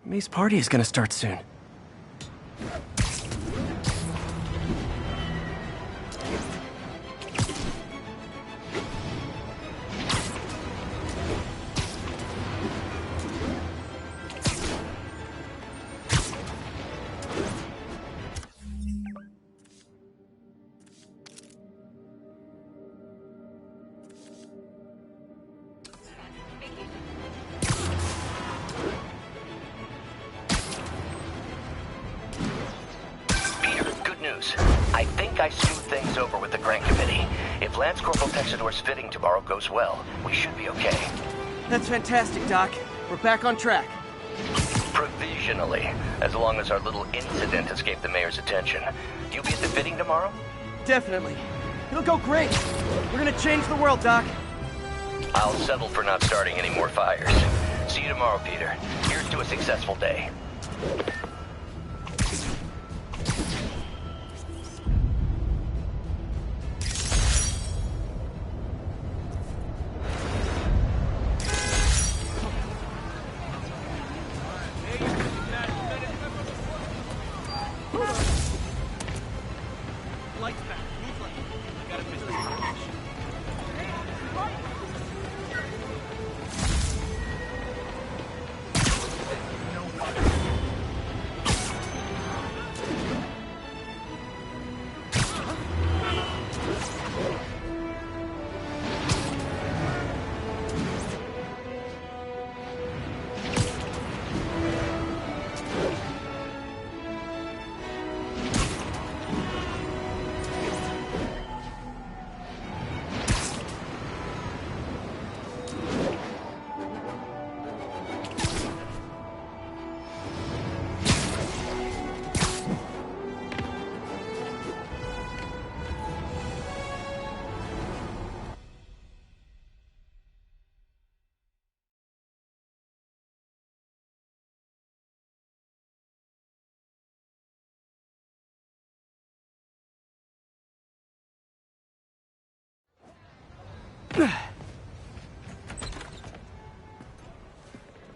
May's party is gonna start soon. I think I smoothed things over with the grant committee. If Lance Corporal Texador's fitting tomorrow goes well, we should be okay. That's fantastic, Doc. We're back on track. Provisionally, as long as our little incident escaped the mayor's attention. You'll be at the fitting tomorrow? Definitely. It'll go great. We're gonna change the world, Doc. I'll settle for not starting any more fires. See you tomorrow, Peter. Here's to a successful day.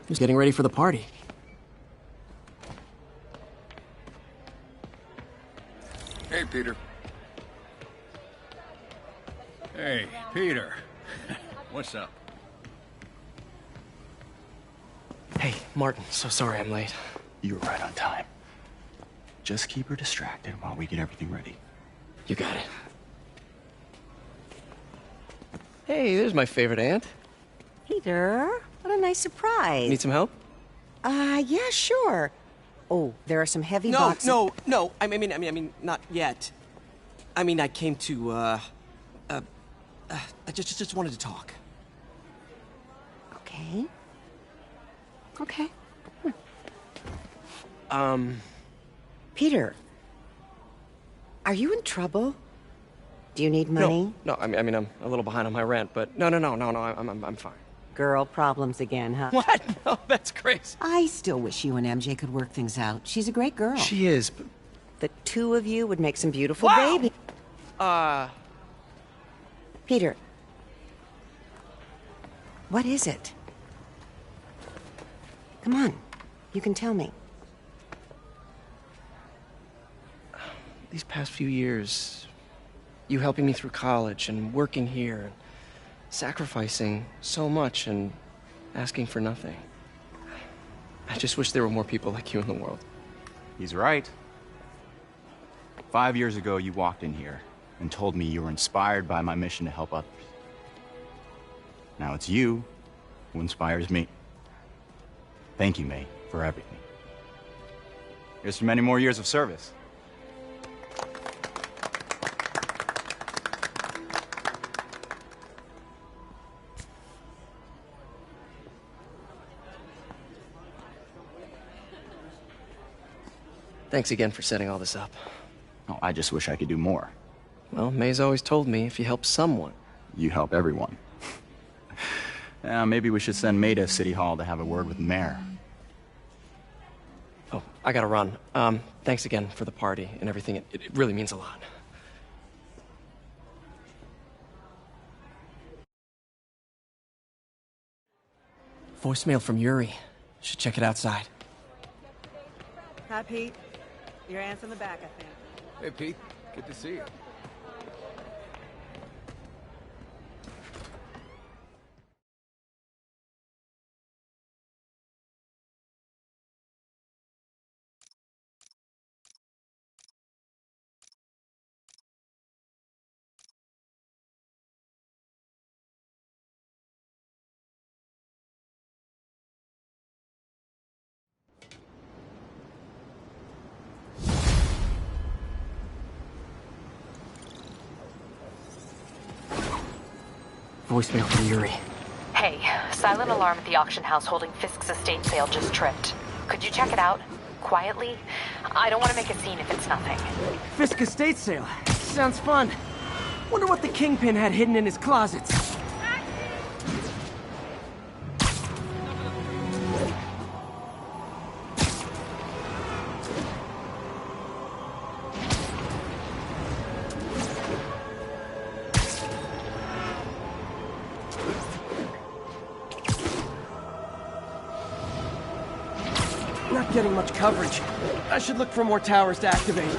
Just getting ready for the party. Hey, Peter. Hey, Peter. What's up? Hey, Martin, so sorry I'm late. You were right on time. Just keep her distracted while we get everything ready. You got it. Hey, there's my favorite aunt. Peter, what a nice surprise. Need some help? Yeah, sure. Oh, there are some heavy boxes. No. I mean, not yet. I mean, I came to, I just wanted to talk. Okay. Okay. Peter, are you in trouble? Do you need money? No, I mean, I'm a little behind on my rent, but no, I'm fine. Girl problems again, huh? What? No, that's crazy. I still wish you and MJ could work things out. She's a great girl. She is, but... The two of you would make some beautiful Wow! baby. Peter. What is it? Come on. You can tell me. These past few years, you helping me through college and working here, and sacrificing so much and asking for nothing. I just wish there were more people like you in the world. He's right. 5 years ago, you walked in here and told me you were inspired by my mission to help others. Now it's you who inspires me. Thank you, May, for everything. Here's to many more years of service. Thanks again for setting all this up. Oh, I just wish I could do more. Well, May's always told me if you help someone... You help everyone. Maybe we should send May to City Hall to have a word with the mayor. Oh, I gotta run. Thanks again for the party and everything. It really means a lot. Voicemail from Yuri. Should check it outside. Hi, Pete. Your aunt's in the back, I think. Hey, Pete. Good to see you. Voicemail from Yuri. Hey, silent alarm at the auction house holding Fisk's estate sale just tripped. Could you check it out? Quietly? I don't want to make a scene if it's nothing. Fisk estate sale. Sounds fun. Wonder what the Kingpin had hidden in his closets. Not getting much coverage. I should look for more towers to activate.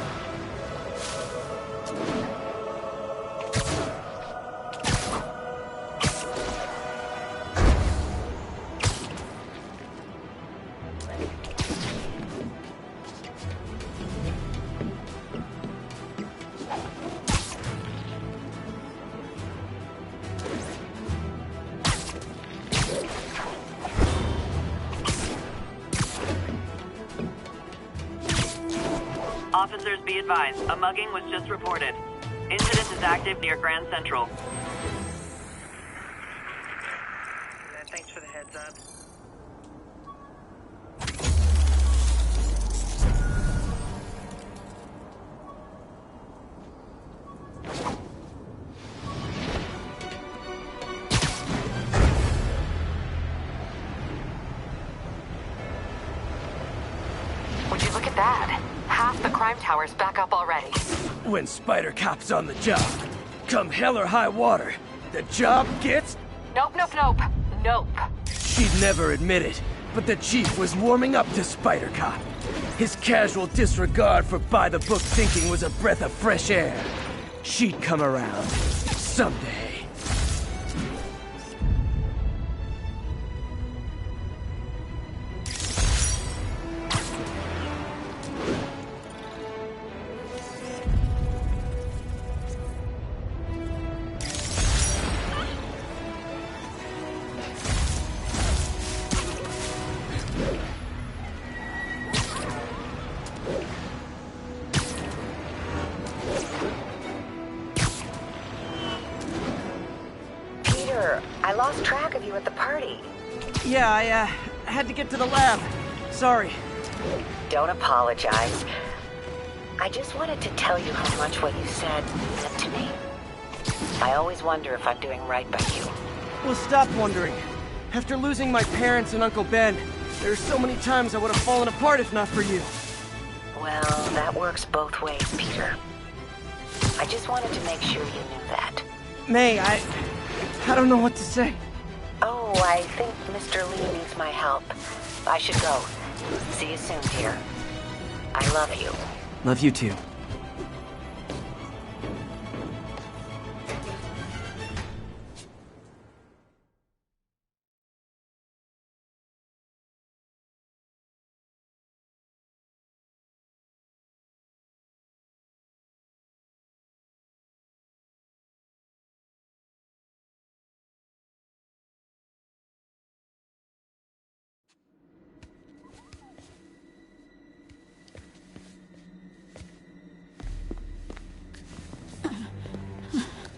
Officers be advised, a mugging was just reported. Incident is active near Grand Central. Thanks for the heads up. Would you look at that? Half the crime tower's back up already. When Spider Cop's on the job, come hell or high water, the job gets... Nope, nope, nope. Nope. She'd never admit it, but the Chief was warming up to Spider Cop. His casual disregard for by-the-book thinking was a breath of fresh air. She'd come around. Someday. I lost track of you at the party. Yeah, I had to get to the lab. Sorry. Don't apologize. I just wanted to tell you how much what you said meant to me. I always wonder if I'm doing right by you. Well, stop wondering. After losing my parents and Uncle Ben, there are so many times I would have fallen apart if not for you. Well, that works both ways, Peter. I just wanted to make sure you knew that. May, I don't know what to say. Oh, I think Mr. Lee needs my help. I should go. See you soon, dear. I love you. Love you too.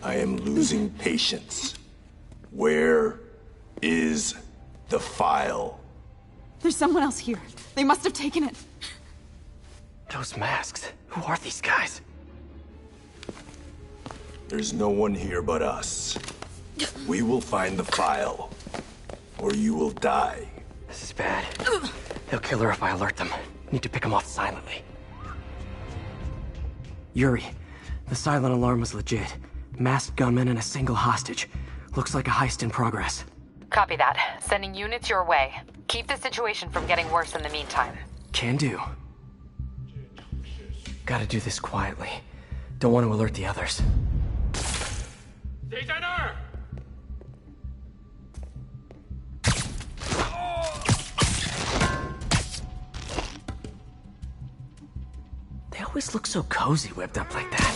I am losing patience. Where is the file? There's someone else here. They must have taken it. Those masks. Who are these guys? There's no one here but us. We will find the file, or you will die. This is bad. They'll kill her if I alert them. Need to pick them off silently. Yuri, the silent alarm was legit. Masked gunmen and a single hostage. Looks like a heist in progress. Copy that. Sending units your way. Keep the situation from getting worse in the meantime. Can do. gotta do this quietly. Don't want to alert the others. They always look so cozy whipped up like that.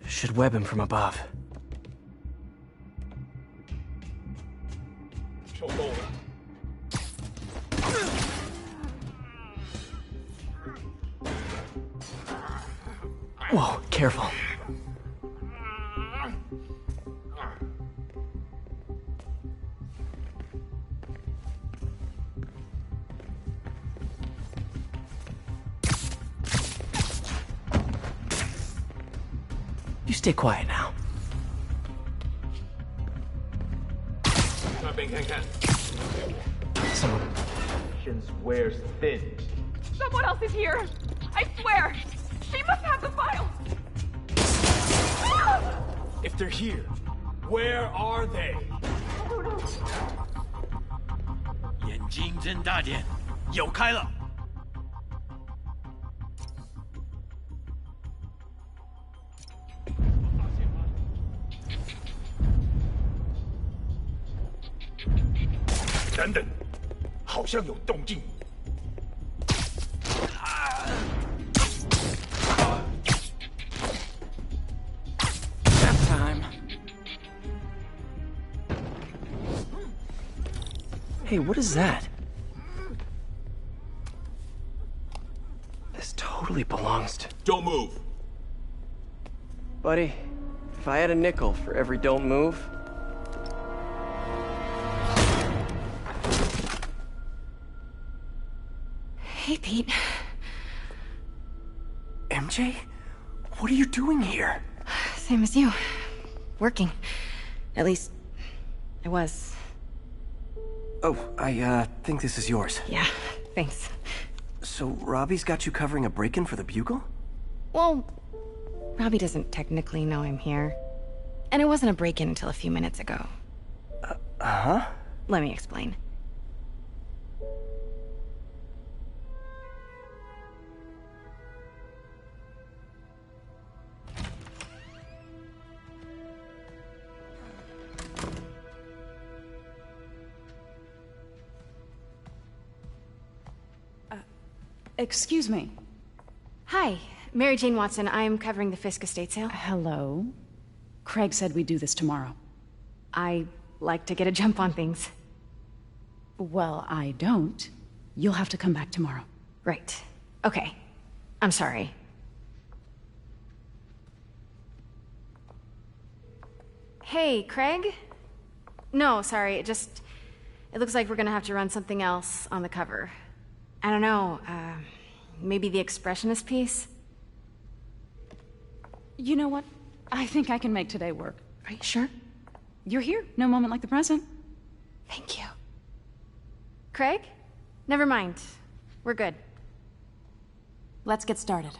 Should web him from above. Whoa, careful. You stay quiet now. Someone. Wears thin. Someone else is here! I swear! She must have the file! If they're here, where are they? 眼睛睁大点，有开了。等等，好像有动静。Nap time. Hey, what is that? This totally belongs to... Don't move. Buddy, if I had a nickel for every don't move... Hey, Pete. MJ? What are you doing here? Same as you. Working. At least, I was. Oh, I think this is yours. Yeah, thanks. So Robbie's got you covering a break-in for the Bugle? Well, Robbie doesn't technically know I'm here. And it wasn't a break-in until a few minutes ago. Huh? Let me explain. Excuse me. Hi, Mary Jane Watson. I'm covering the Fisk estate sale. Hello. Craig said we'd do this tomorrow. I like to get a jump on things. Well, I don't. You'll have to come back tomorrow. Right. Okay. I'm sorry. Hey, Craig? No, sorry. It looks like we're gonna have to run something else on the cover. I don't know, maybe the expressionist piece? You know what? I think I can make today work. Are you sure? You're here. No moment like the present. Thank you. Craig? Never mind. We're good. Let's get started.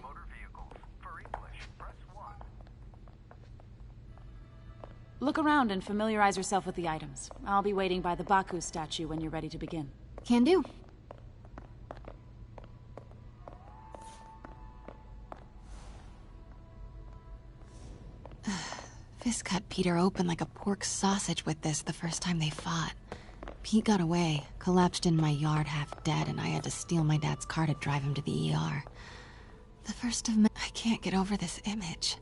Look around and familiarize yourself with the items. I'll be waiting by the Baku statue when you're ready to begin. Can do. Fisk cut Peter open like a pork sausage with this the first time they fought. Pete got away, collapsed in my yard half dead, and I had to steal my dad's car to drive him to the ER. The first of many. I can't get over this image.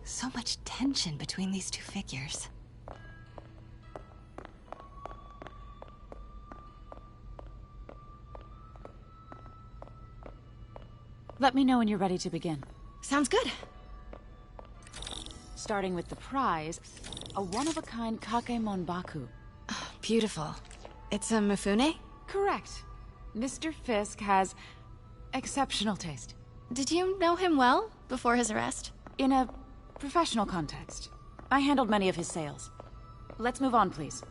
So much tension between these two figures. Let me know when you're ready to begin. Sounds good. Starting with the prize, a one-of-a-kind Kakemon Baku. Oh, beautiful. It's a Mifune? Correct. Mr. Fisk has exceptional taste. Did you know him well before his arrest? In a professional context. I handled many of his sales. Let's move on, please.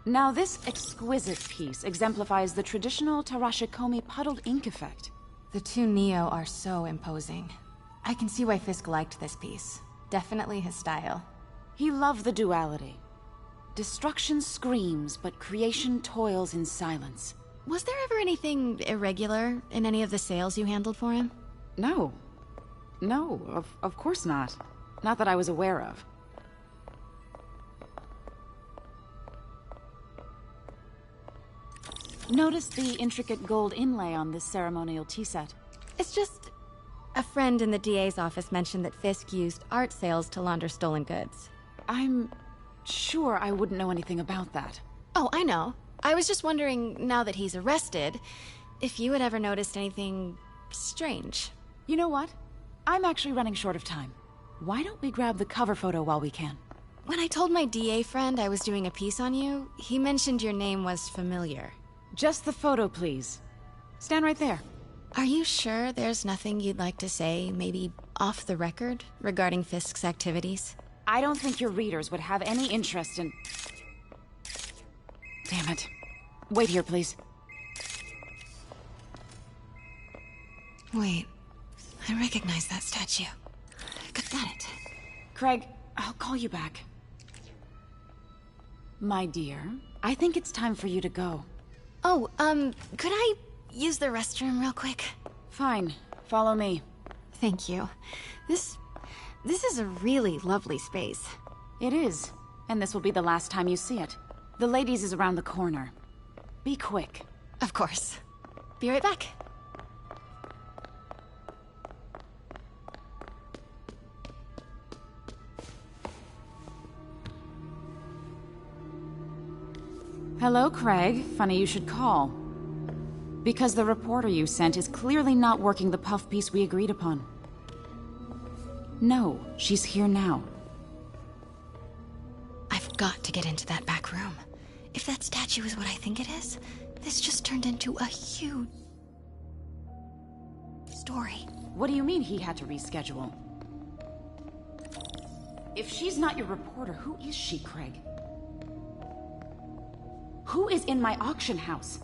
Now this exquisite piece exemplifies the traditional Tarashikomi puddled ink effect. The two Neo are so imposing. I can see why Fisk liked this piece. Definitely his style. He loved the duality. Destruction screams, but creation toils in silence. Was there ever anything irregular in any of the sales you handled for him? No. No, of course not. Not that I was aware of. Notice the intricate gold inlay on this ceremonial tea set. It's just... a friend in the DA's office mentioned that Fisk used art sales to launder stolen goods. I'm sure I wouldn't know anything about that. Oh, I know. I was just wondering, now that he's arrested, if you had ever noticed anything strange. You know what? I'm actually running short of time. Why don't we grab the cover photo while we can? When I told my DA friend I was doing a piece on you, he mentioned your name was familiar. Just the photo, please. Stand right there. Are you sure there's nothing you'd like to say, maybe off the record, regarding Fisk's activities? I don't think your readers would have any interest in... Damn it. Wait here, please. Wait. I recognize that statue. Got it. Craig, I'll call you back. My dear, I think it's time for you to go. Oh, could I use the restroom real quick? Fine. Follow me. Thank you. This is a really lovely space. It is. And this will be the last time you see it. The ladies is around the corner. Be quick. Of course. Be right back. Hello, Craig. Funny you should call. Because the reporter you sent is clearly not working the puff piece we agreed upon. No, she's here now. I've got to get into that back room. If that statue is what I think it is, this just turned into a huge... story. What do you mean he had to reschedule? If she's not your reporter, who is she, Craig? Who is in my auction house?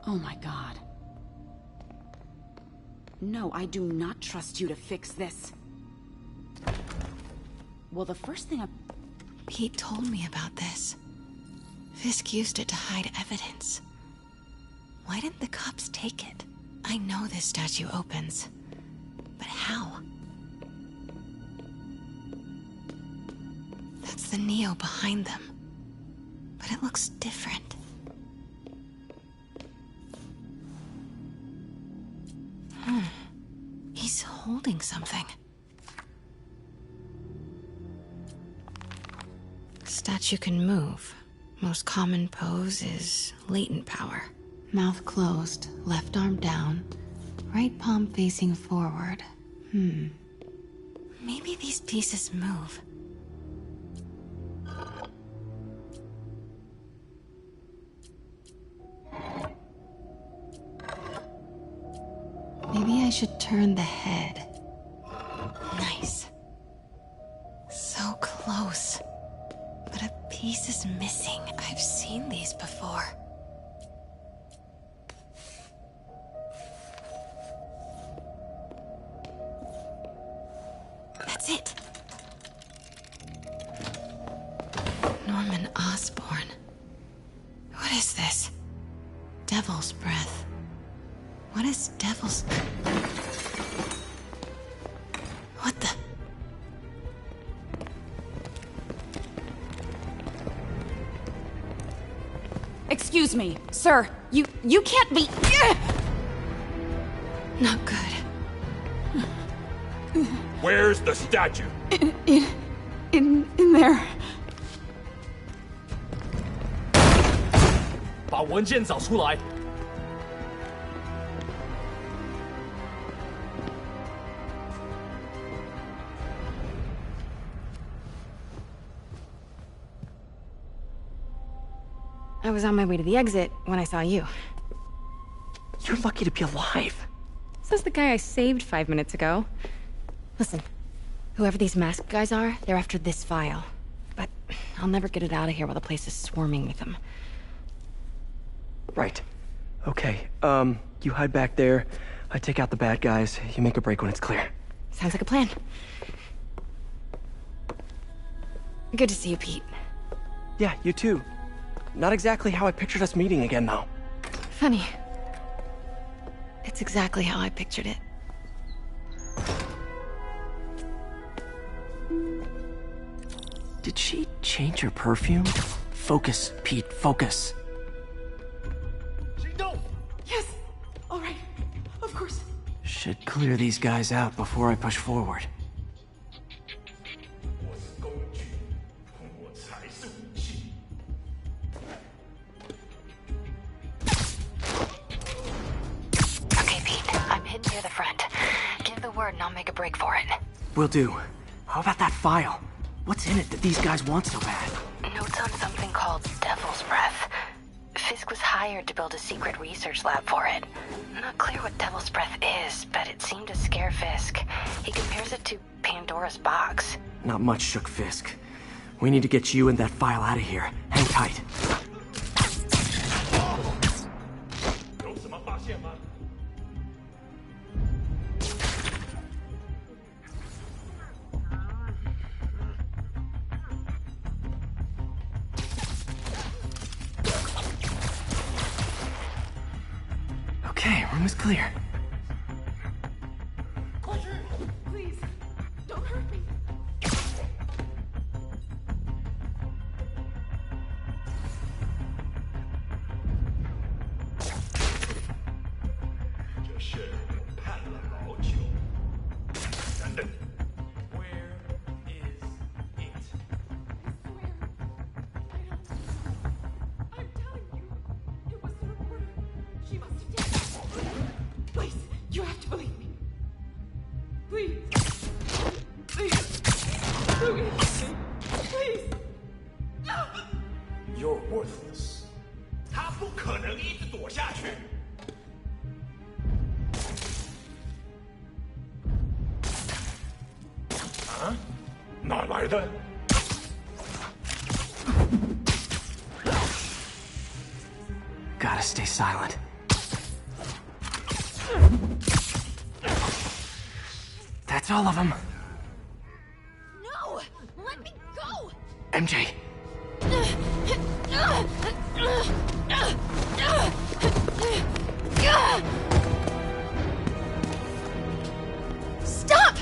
Oh my god. No, I do not trust you to fix this. Well, the first thing Pete told me about this. Fisk used it to hide evidence. Why didn't the cops take it? I know this statue opens. But how? That's the Neo behind them. But it looks different. He's holding something. Statue can move. Most common pose is latent power. Mouth closed, left arm down, right palm facing forward. Maybe these pieces move. Maybe I should turn the head. Nice. So close. But a piece is missing. I've seen these before. That's it. Norman Osborn. What is this? Devil's breath. What is devil's... What the... Excuse me, sir. You can't be... Not good. Where's the statue? In there. 把文件找出来。 I was on my way to the exit when I saw you. You're lucky to be alive. Says the guy I saved 5 minutes ago. Listen, whoever these masked guys are, they're after this file. But I'll never get it out of here while the place is swarming with them. Right. Okay, you hide back there. I take out the bad guys. You make a break when it's clear. Sounds like a plan. Good to see you, Pete. Yeah, you too. Not exactly how I pictured us meeting again, though. Funny. It's exactly how I pictured it. Did she change her perfume? Focus, Pete, focus. Yes! All right. Of course. Should clear these guys out before I push forward. Okay, Pete. I'm hidden near the front. Give the word and I'll make a break for it. Will do. How about that file? What's in it that these guys want so bad? Notes on something called Devil's Breath. Fisk was hired to build a secret research lab for it. Not clear what Devil's Breath is, but it seemed to scare Fisk. He compares it to Pandora's box. Not much shook Fisk. We need to get you and that file out of here. Hang tight. Okay, room is clear. Please, don't hurt me. You have to believe me. Please. Please. Please. Please. No. You're worthless. 他不可能一直躲下去。啊？哪来的？ Gotta stay silent. That's all of them. No! Let me go! MJ. Stop!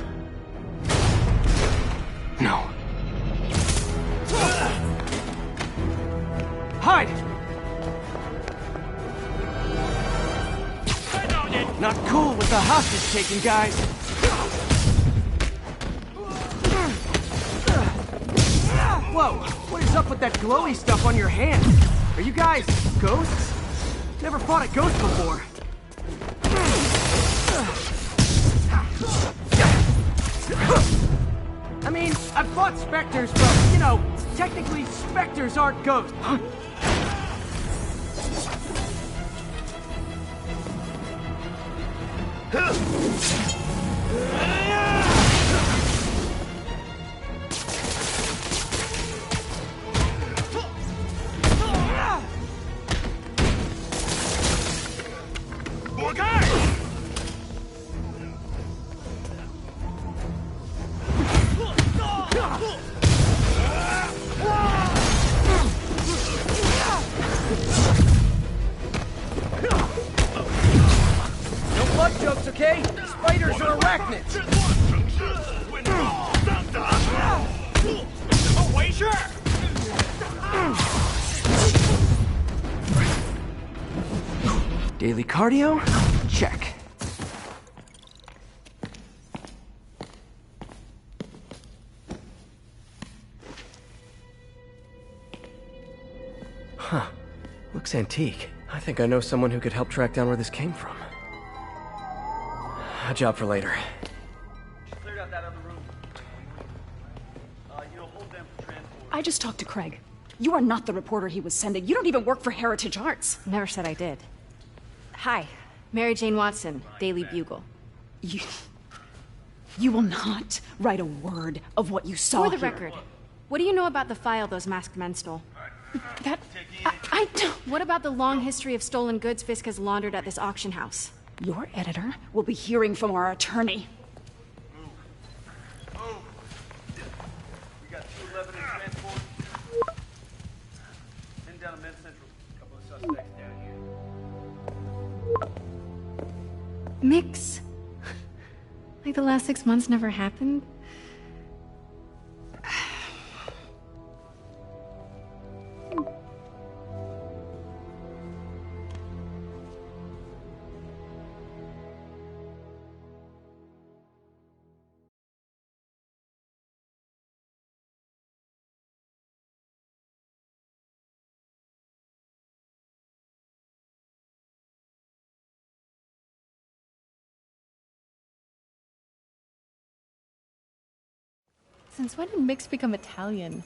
No. Hide! Not cool with the hostage taking, guys. Whoa, what is up with that glowy stuff on your hand? Are you guys ghosts? Never fought a ghost before. I mean, I've fought specters, but, you know, technically specters aren't ghosts. Jokes, okay? Spiders are arachnids! Daily cardio? Check. Huh. Looks antique. I think I know someone who could help track down where this came from. A job for later. Cleared out that other room. You'll hold them for transport. I just talked to Craig. You are not the reporter he was sending. You don't even work for Heritage Arts. Never said I did. Hi, Mary Jane Watson, Daily Bugle. You will not write a word of what you saw For the here. record, What do you know about the file those masked men stole? I don't... What about the long history of stolen goods Fisk has laundered at this auction house? Your editor will be hearing from our attorney. We got 211 in transport. Heading down to Men's Central. A couple of suspects down here. Mix? Like the last 6 months never happened? Since when did Mix become Italian?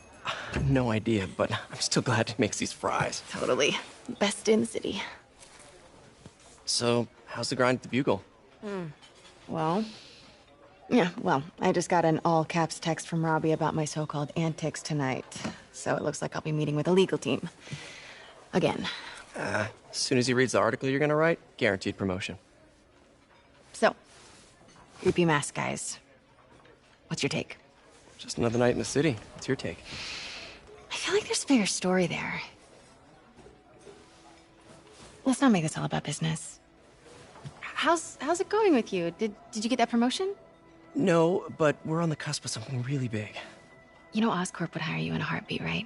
No idea, but I'm still glad he makes these fries. Totally. Best in the city. So, how's the grind at the Bugle? Well, I just got an all-caps text from Robbie about my so-called antics tonight. So it looks like I'll be meeting with a legal team. Again. As soon as he reads the article you're gonna write, guaranteed promotion. So, creepy mask guys. What's your take? Just another night in the city. What's your take? I feel like there's a bigger story there. Let's not make this all about business. How's it going with you? Did you get that promotion? No, but we're on the cusp of something really big. You know Oscorp would hire you in a heartbeat, right?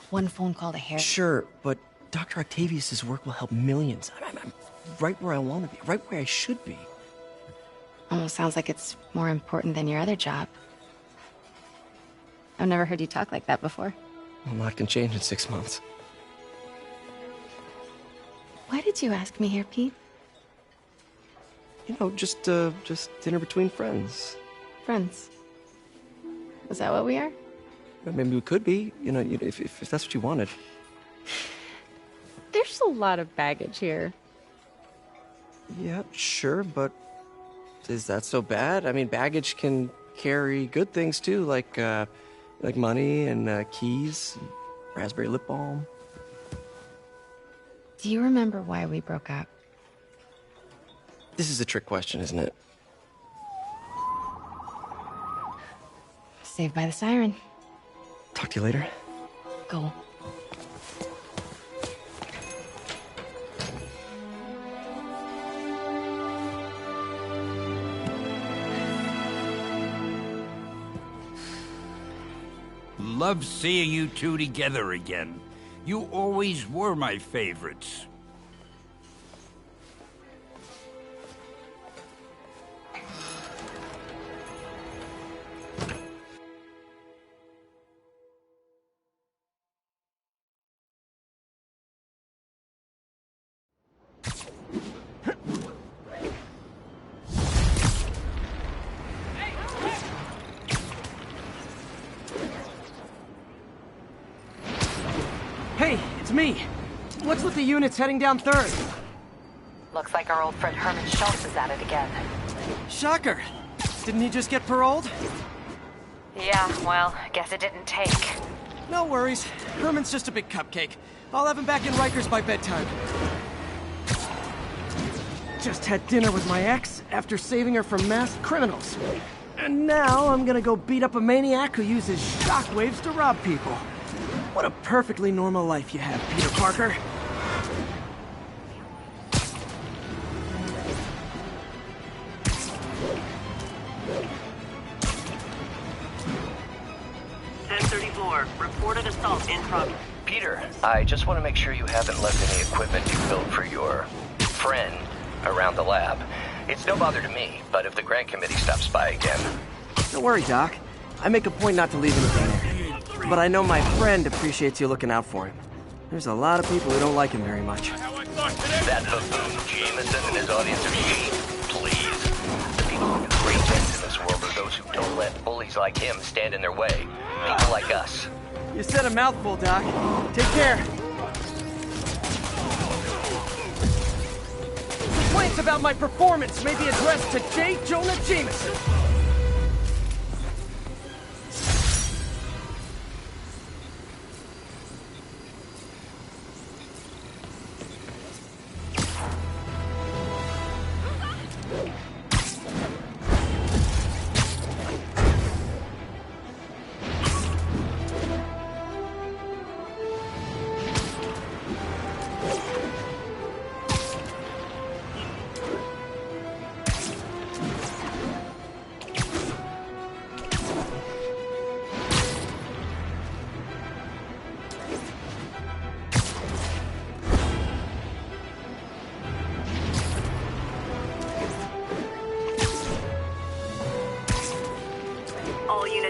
One phone call to Harry. Sure, but Dr. Octavius's work will help millions. I'm right where I want to be, right where I should be. Almost sounds like it's more important than your other job. I've never heard you talk like that before. A lot can change in 6 months. Why did you ask me here, Pete? You know, just dinner between friends. Friends. Is that what we are? Maybe we could be, you know, if that's what you wanted. There's a lot of baggage here. Yeah, sure, but is that so bad? I mean, baggage can carry good things too, like money and keys, and raspberry lip balm. Do you remember why we broke up? This is a trick question, isn't it? Saved by the siren. Talk to you later. Go. Love seeing you two together again. You always were my favorites. Hey, it's me. What's with the units heading down 3rd? Looks like our old friend Herman Schultz is at it again. Shocker. Didn't he just get paroled? Yeah, well, guess it didn't take. No worries. Herman's just a big cupcake. I'll have him back in Rikers by bedtime. Just had dinner with my ex after saving her from masked criminals. And now I'm gonna go beat up a maniac who uses shockwaves to rob people. What a perfectly normal life you have, Peter Parker. Reported assault in progress. Peter, I just want to make sure you haven't left any equipment you built for your friend around the lab. It's no bother to me, but if the grant committee stops by again... Don't worry, Doc. I make a point not to leave anything there. But I know my friend appreciates you looking out for him. There's a lot of people who don't like him very much. That buffoon Jameson and his audience of sheep, please. The people who do great things in this world are those who don't let bullies like him stand in their way. People like us. You said a mouthful, Doc. Take care. Complaints about my performance may be addressed to J. Jonah Jameson.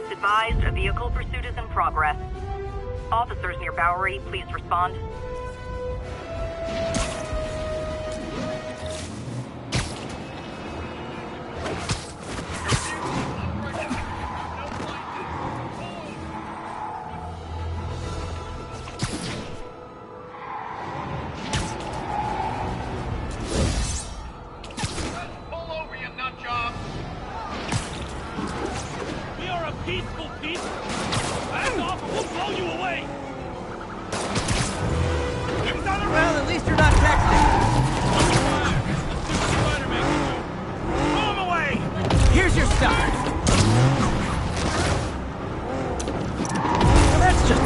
Subjects advised, a vehicle pursuit is in progress. Officers near Bowery, please respond. Peaceful people! Back off or we'll blow you away! Well, at least you're not texting. Blow him away! Here's your stuff. Well, that's just...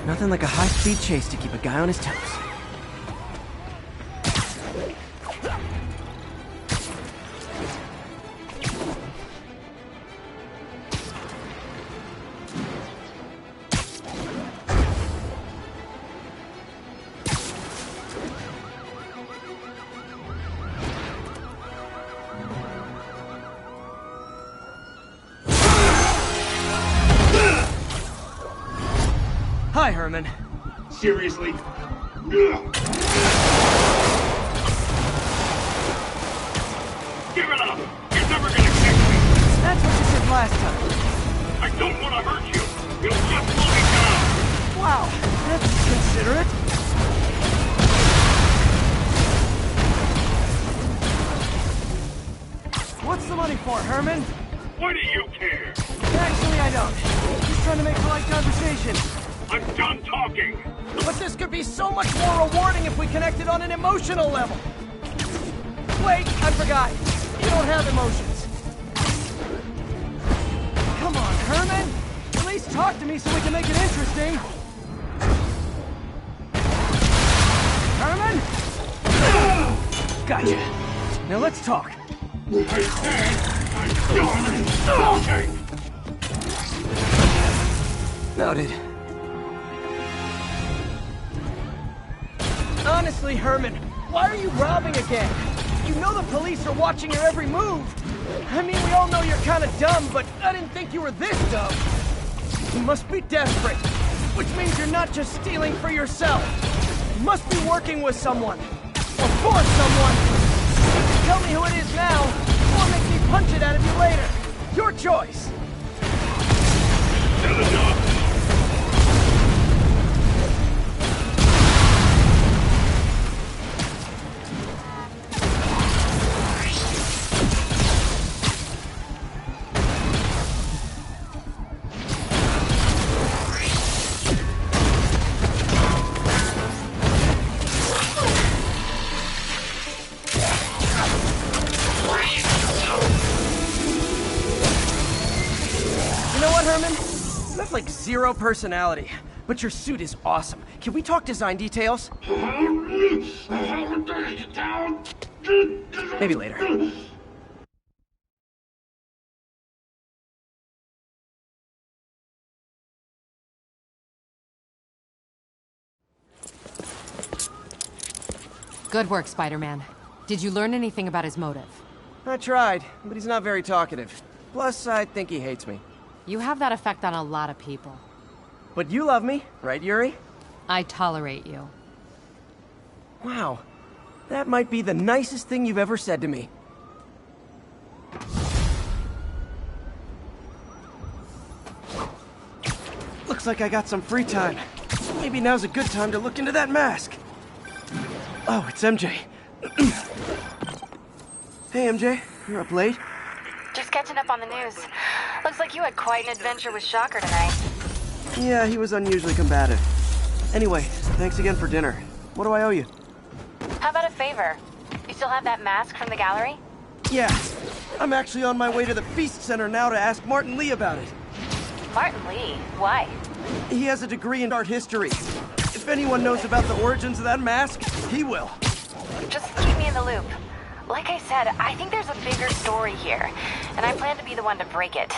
Nothing like a high-speed chase to keep a guy on his toes. Hi, Herman. Seriously? Give it up! You're never gonna catch me! That's what you said last time. I don't want to hurt you! You'll just slow me down! Wow, that's considerate. What's the money for, Herman? Why do you care? Actually, I don't. Just trying to make polite conversation. I'm done talking! But this could be so much more rewarding if we connected on an emotional level. Wait, I forgot. You don't have emotions. Come on, Herman. At least talk to me so we can make it interesting. Herman? Gotcha. Now let's talk. I said I'm done talking! Noted. Honestly, Herman, why are you robbing again? You know the police are watching your every move. I mean, we all know you're kind of dumb, but I didn't think you were this dumb. You must be desperate, which means you're not just stealing for yourself. You must be working with someone, or for someone. You can tell me who it is now, or make me punch it out of you later. Your choice. Tell enough! Like zero personality, but your suit is awesome. Can we talk design details? Maybe later. Good work, Spider-Man. Did you learn anything about his motive? I tried, but he's not very talkative. Plus, I think he hates me. You have that effect on a lot of people. But you love me, right, Yuri? I tolerate you. Wow. That might be the nicest thing you've ever said to me. Looks like I got some free time. Maybe now's a good time to look into that mask. Oh, it's MJ. Hey, MJ. You're up late? Just catching up on the news. Looks like you had quite an adventure with Shocker tonight. Yeah, he was unusually combative. Anyway, thanks again for dinner. What do I owe you? How about a favor? You still have that mask from the gallery? Yeah. I'm actually on my way to the Feast Center now to ask Martin Lee about it. Martin Lee? Why? He has a degree in art history. If anyone knows about the origins of that mask, he will. Just keep me in the loop. Like I said, I think there's a bigger story here, and I plan to be the one to break it.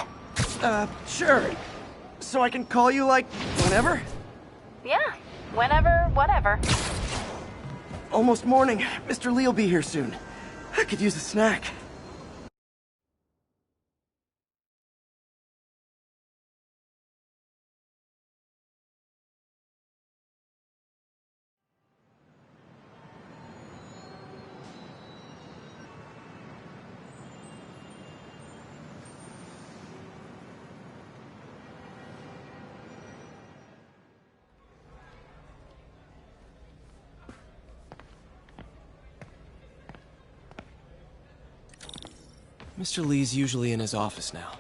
Sure. So I can call you, like, whenever? Yeah, Whenever, whatever. Almost morning. Mr. Lee will be here soon. I could use a snack. Mr. Lee's usually in his office now.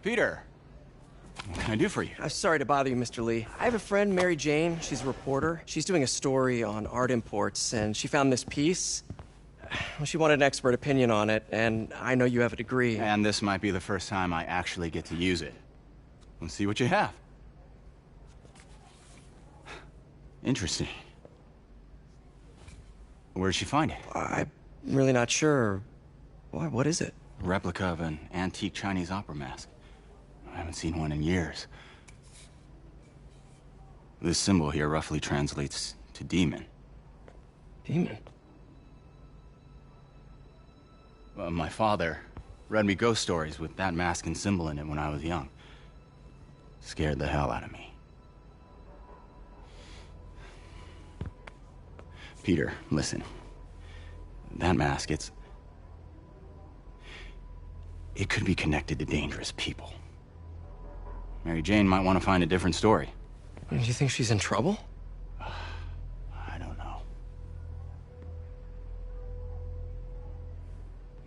Peter, what can I do for you? I'm sorry to bother you, Mr. Lee. I have a friend, Mary Jane. She's a reporter. She's doing a story on art imports, and she found this piece. Well, she wanted an expert opinion on it, and I know you have a degree. And this might be the first time I actually get to use it. Let's see what you have. Interesting. Where'd she find it? I'm really not sure. Why, what is it? A replica of an antique Chinese opera mask. I haven't seen one in years. This symbol here roughly translates to demon. Demon? My father read me ghost stories with that mask and symbol in it when I was young. Scared the hell out of me. Peter, listen. That mask, it could be connected to dangerous people. Mary Jane might want to find a different story. Do you think she's in trouble? I don't know.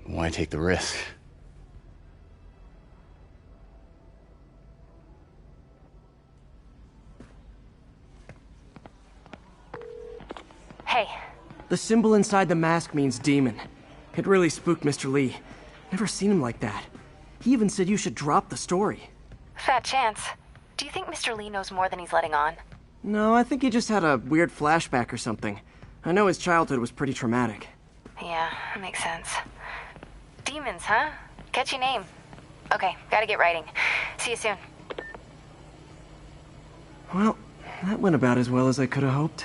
Why take the risk? Hey. The symbol inside the mask means demon. It really spooked Mr. Lee. Never seen him like that. He even said you should drop the story. Fat chance. Do you think Mr. Lee knows more than he's letting on? No, I think he just had a weird flashback or something. I know his childhood was pretty traumatic. Yeah, makes sense. Demons, huh? Catchy name. Okay, gotta get writing. See you soon. Well, that went about as well as I could have hoped.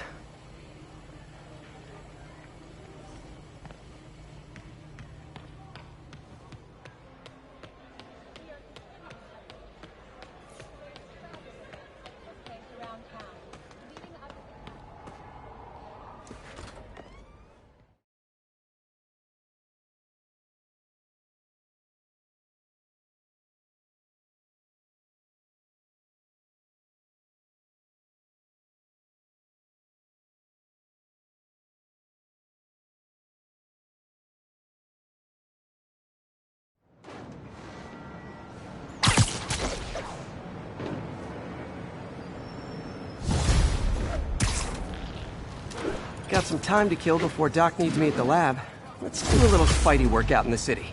Got some time to kill before Doc needs me at the lab. Let's do a little fighty work out in the city.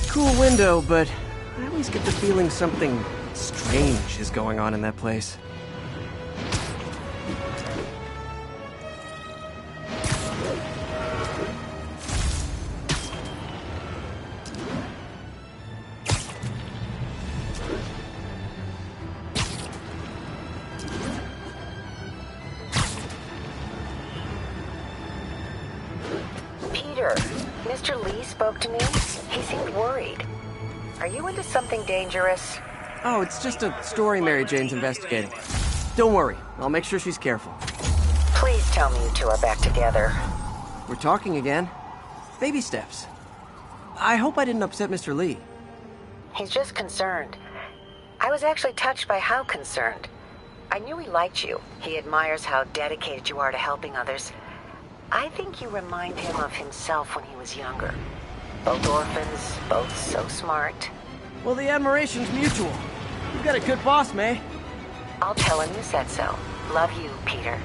Cool window, but I always get the feeling something strange is going on in that place. Peter, Mr. Lee spoke to me. He seemed worried. Are you into something dangerous? Oh, it's just a story Mary Jane's investigating. Don't worry, I'll make sure she's careful. Please tell me you two are back together. We're talking again. Baby steps. I hope I didn't upset Mr. Lee. He's just concerned. I was actually touched by how concerned. I knew he liked you. He admires how dedicated you are to helping others. I think you remind him of himself when he was younger. Both orphans, both so smart. Well, the admiration's mutual. You've got a good boss, May. I'll tell him you said so. Love you, Peter.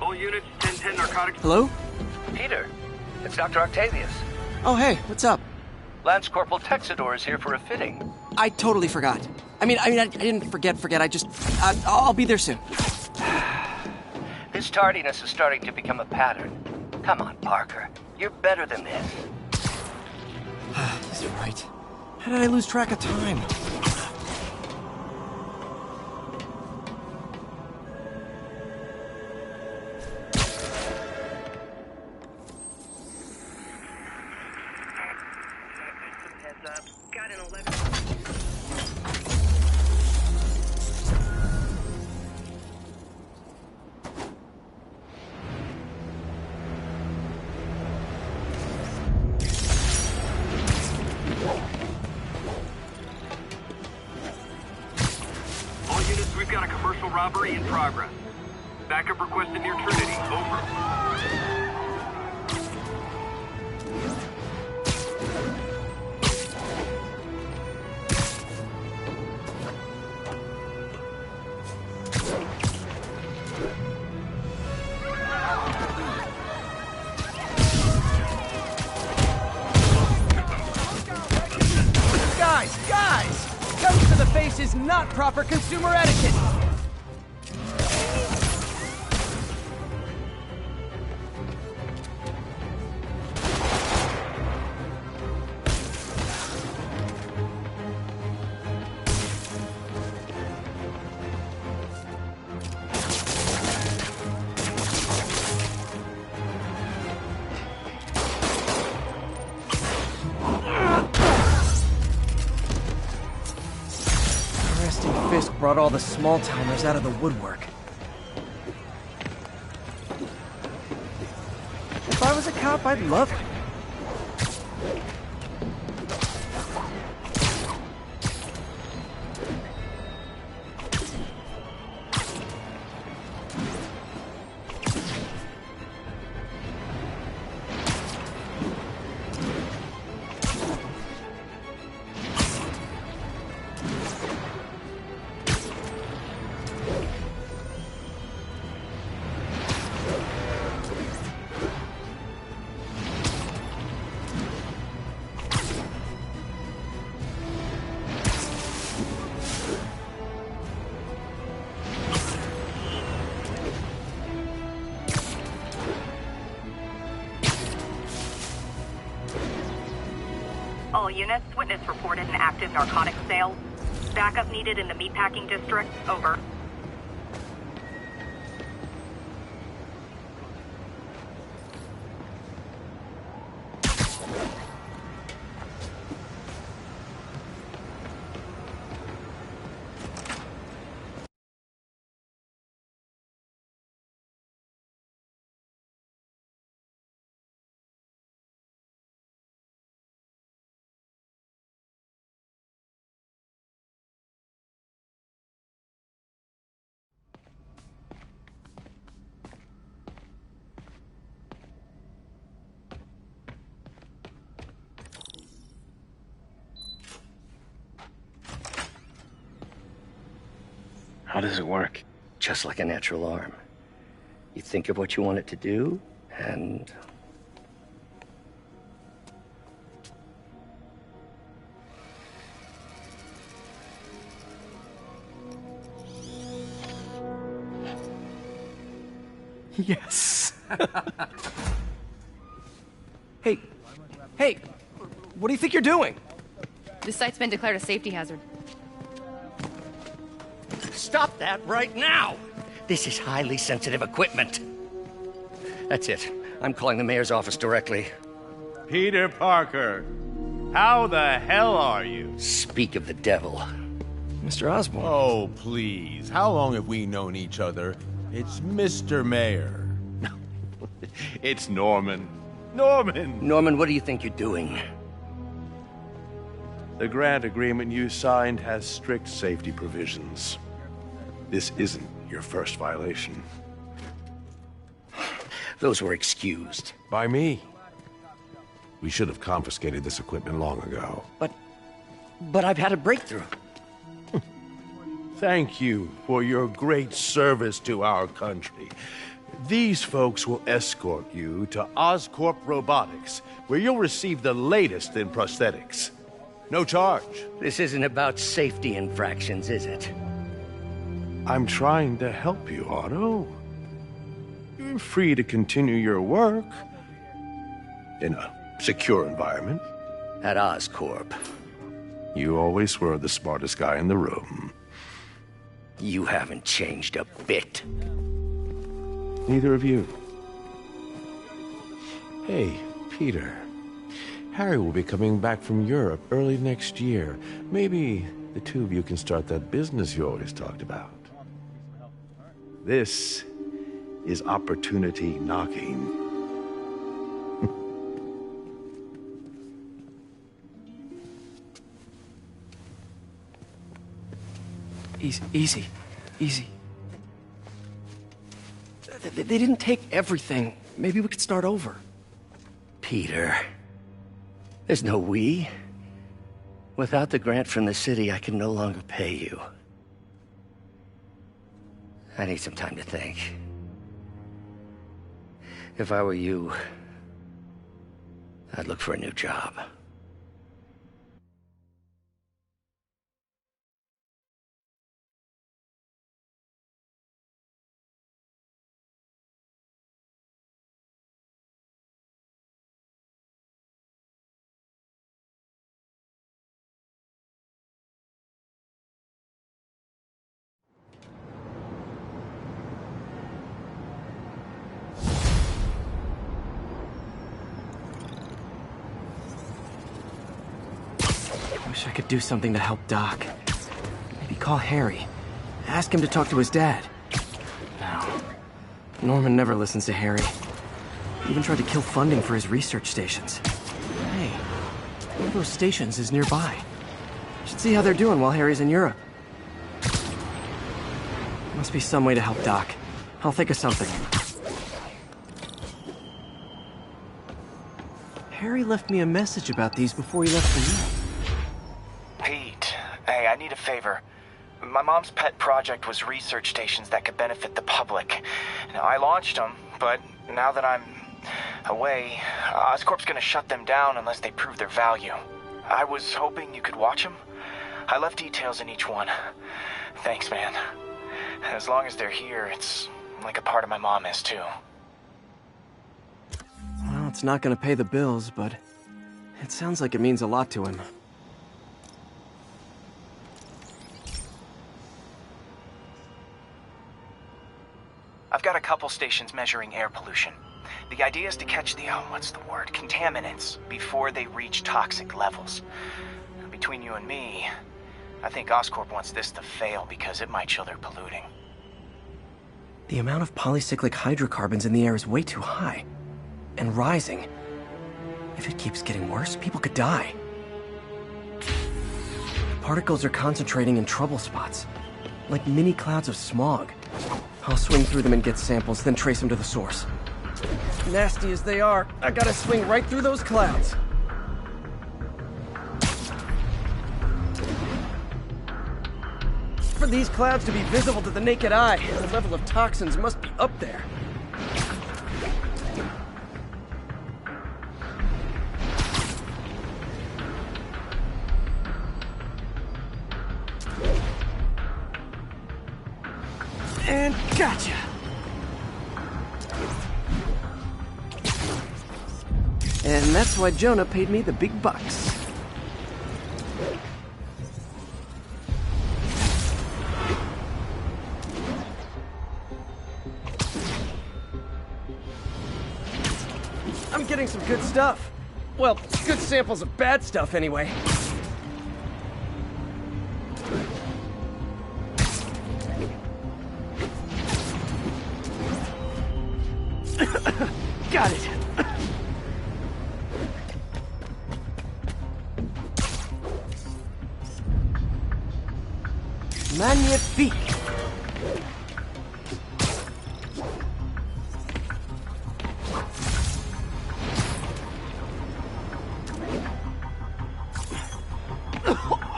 All units, 1010 narcotics. Hello? Peter, it's Dr. Octavius. Oh, hey, what's up? Lance Corporal Texador is here for a fitting. I totally forgot. I didn't forget. I just... I'll be there soon. This tardiness is starting to become a pattern. Come on, Parker. You're better than this. He's right. How did I lose track of time? Got an 11. All units, we've got a commercial robbery in progress. Backup requested near Trinity. Over. Guys! Coming to the face is not proper consumer etiquette! Fisk brought all the small-towners out of the woodwork. If I was a cop, I'd love it. All units, witness reported an active narcotics sale. Backup needed in the meatpacking district. Over. How does it work? Just like a natural arm. You think of what you want it to do, and... Yes. Hey, what do you think you're doing? This site's been declared a safety hazard. Stop that right now! This is highly sensitive equipment. That's it. I'm calling the mayor's office directly. Peter Parker, how the hell are you? Speak of the devil. Mr. Osborn. Oh, please. How long have we known each other? It's Mr. Mayor. No. It's Norman. Norman! Norman, what do you think you're doing? The grant agreement you signed has strict safety provisions. This isn't your first violation. Those were excused. By me. We should have confiscated this equipment long ago. But I've had a breakthrough. Thank you for your great service to our country. These folks will escort you to Oscorp Robotics, where you'll receive the latest in prosthetics. No charge. This isn't about safety infractions, is it? I'm trying to help you, Otto. You're free to continue your work in a secure environment. At Oscorp. You always were the smartest guy in the room. You haven't changed a bit. Neither of you. Hey, Peter. Harry will be coming back from Europe early next year. Maybe the two of you can start that business you always talked about. This is opportunity knocking. Easy. They didn't take everything. Maybe we could start over. Peter. There's no we. Without the grant from the city, I can no longer pay you. I need some time to think. If I were you, I'd look for a new job. Wish I could do something to help Doc. Maybe call Harry. Ask him to talk to his dad. No. Norman never listens to Harry. He even tried to kill funding for his research stations. Hey, one of those stations is nearby. Should see how they're doing while Harry's in Europe. Must be some way to help Doc. I'll think of something. Harry left me a message about these before he left for Europe. Pete, hey, I need a favor. My mom's pet project was research stations that could benefit the public. Now, I launched them, but now that I'm away, Oscorp's gonna shut them down unless they prove their value. I was hoping you could watch them. I left details in each one. Thanks, man. As long as they're here, it's like a part of my mom is, too. Well, it's not gonna pay the bills, but it sounds like it means a lot to him. I've got a couple stations measuring air pollution. The idea is to catch the, contaminants before they reach toxic levels. Between you and me, I think Oscorp wants this to fail because it might show they're polluting. The amount of polycyclic hydrocarbons in the air is way too high. And rising. If it keeps getting worse, people could die. Particles are concentrating in trouble spots, like mini clouds of smog. I'll swing through them and get samples, then trace them to the source. Nasty as they are, I gotta swing right through those clouds. For these clouds to be visible to the naked eye, the level of toxins must be up there. And gotcha! And that's why Jonah paid me the big bucks. I'm getting some good stuff. Well, good samples of bad stuff anyway. Got it. Magnifique!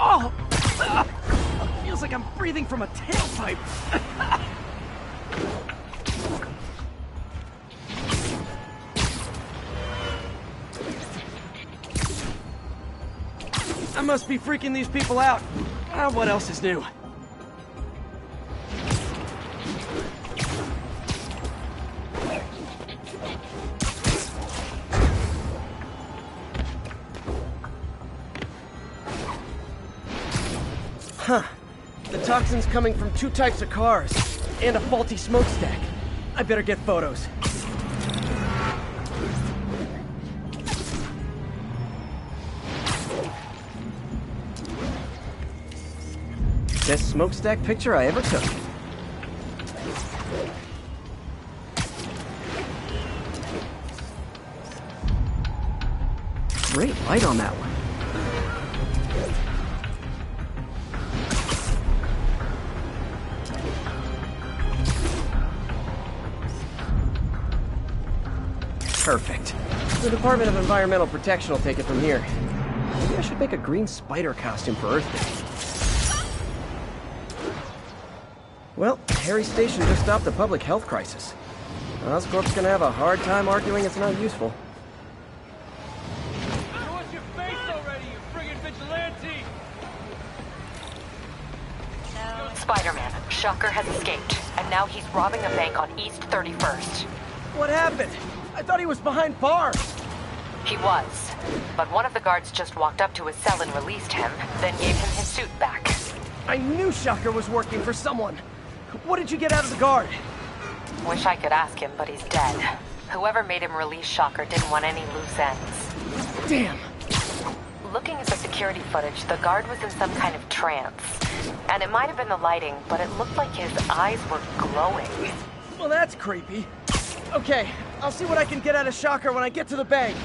Oh! Feels like I'm breathing from a tailpipe. I must be freaking these people out. What else is new? Huh. The toxin's coming from 2 types of cars, and a faulty smokestack. I better get photos. Best smokestack picture I ever took. Great light on that one. Perfect. The Department of Environmental Protection will take it from here. Maybe I should make a green spider costume for Earth Day. Well, Harry Station just stopped a public health crisis. Oscorp's gonna have a hard time arguing it's not useful. Show us your face already, you friggin' vigilante! Spider-Man, Shocker has escaped, and now he's robbing a bank on East 31st. What happened? I thought he was behind bars. He was, but one of the guards just walked up to his cell and released him, then gave him his suit back. I knew Shocker was working for someone. What did you get out of the guard? Wish I could ask him, but he's dead. Whoever made him release Shocker didn't want any loose ends. Damn. Looking at the security footage, the guard was in some kind of trance. And it might have been the lighting, but it looked like his eyes were glowing. Well, that's creepy. Okay, I'll see what I can get out of Shocker when I get to the bank.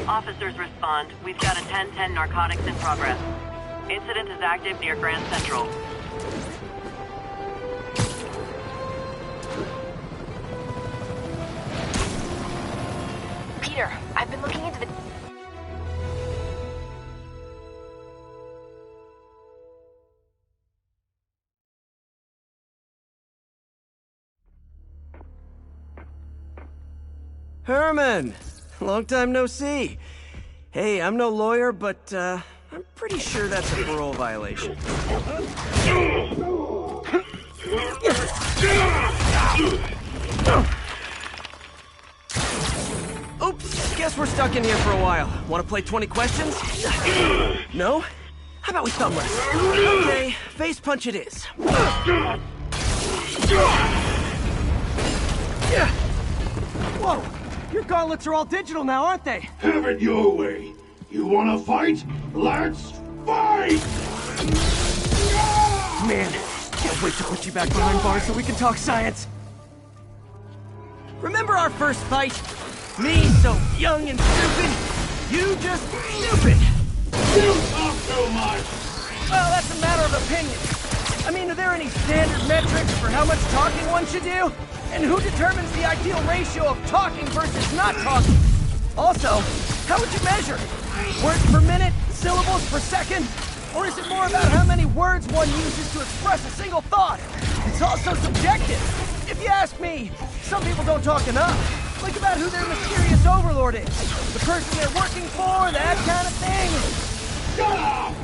Officers respond. We've got a 10-10 narcotics in progress. Incident is active near Grand Central. Peter, I've been looking into the... Herman! Long time no see. Hey, I'm no lawyer, but, I'm pretty sure that's a parole violation. Oops, guess we're stuck in here for a while. Want to play 20 questions? No? How about we thumb wrestle? Okay, face punch it is. Whoa! Your gauntlets are all digital now, aren't they? Have it your way. You wanna fight? Let's fight! Man, can't wait to put you back behind bars so we can talk science. Remember our first fight? Me so young and stupid, you just stupid. You talk too much. Well, that's a matter of opinion. I mean, are there any standard metrics for how much talking one should do? And who determines the ideal ratio of talking versus not talking? Also, how would you measure? Words per minute? Syllables per second? Or is it more about how many words one uses to express a single thought? It's also subjective. If you ask me, some people don't talk enough. Think about who their mysterious overlord is. The person they're working for, that kind of thing. Shut up!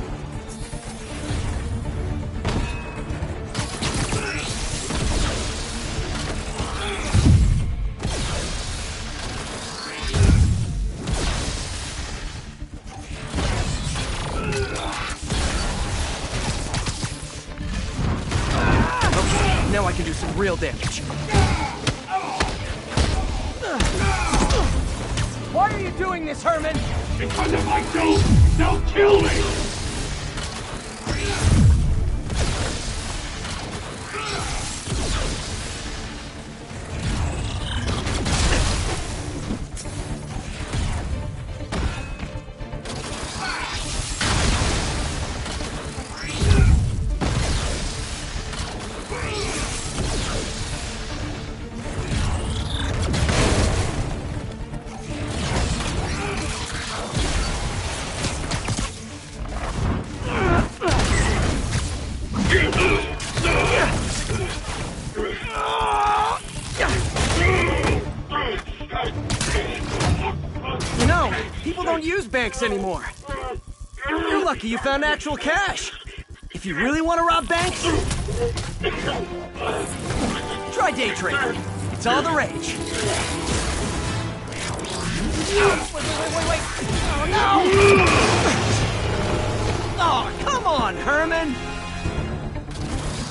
Now I can do some real damage. Why are you doing this, Herman? Because if I don't, they'll kill me! No! People don't use banks anymore. You're lucky you found actual cash. If you really want to rob banks, try day trading. It's all the rage. Wait. Oh, no! Oh, come on, Herman!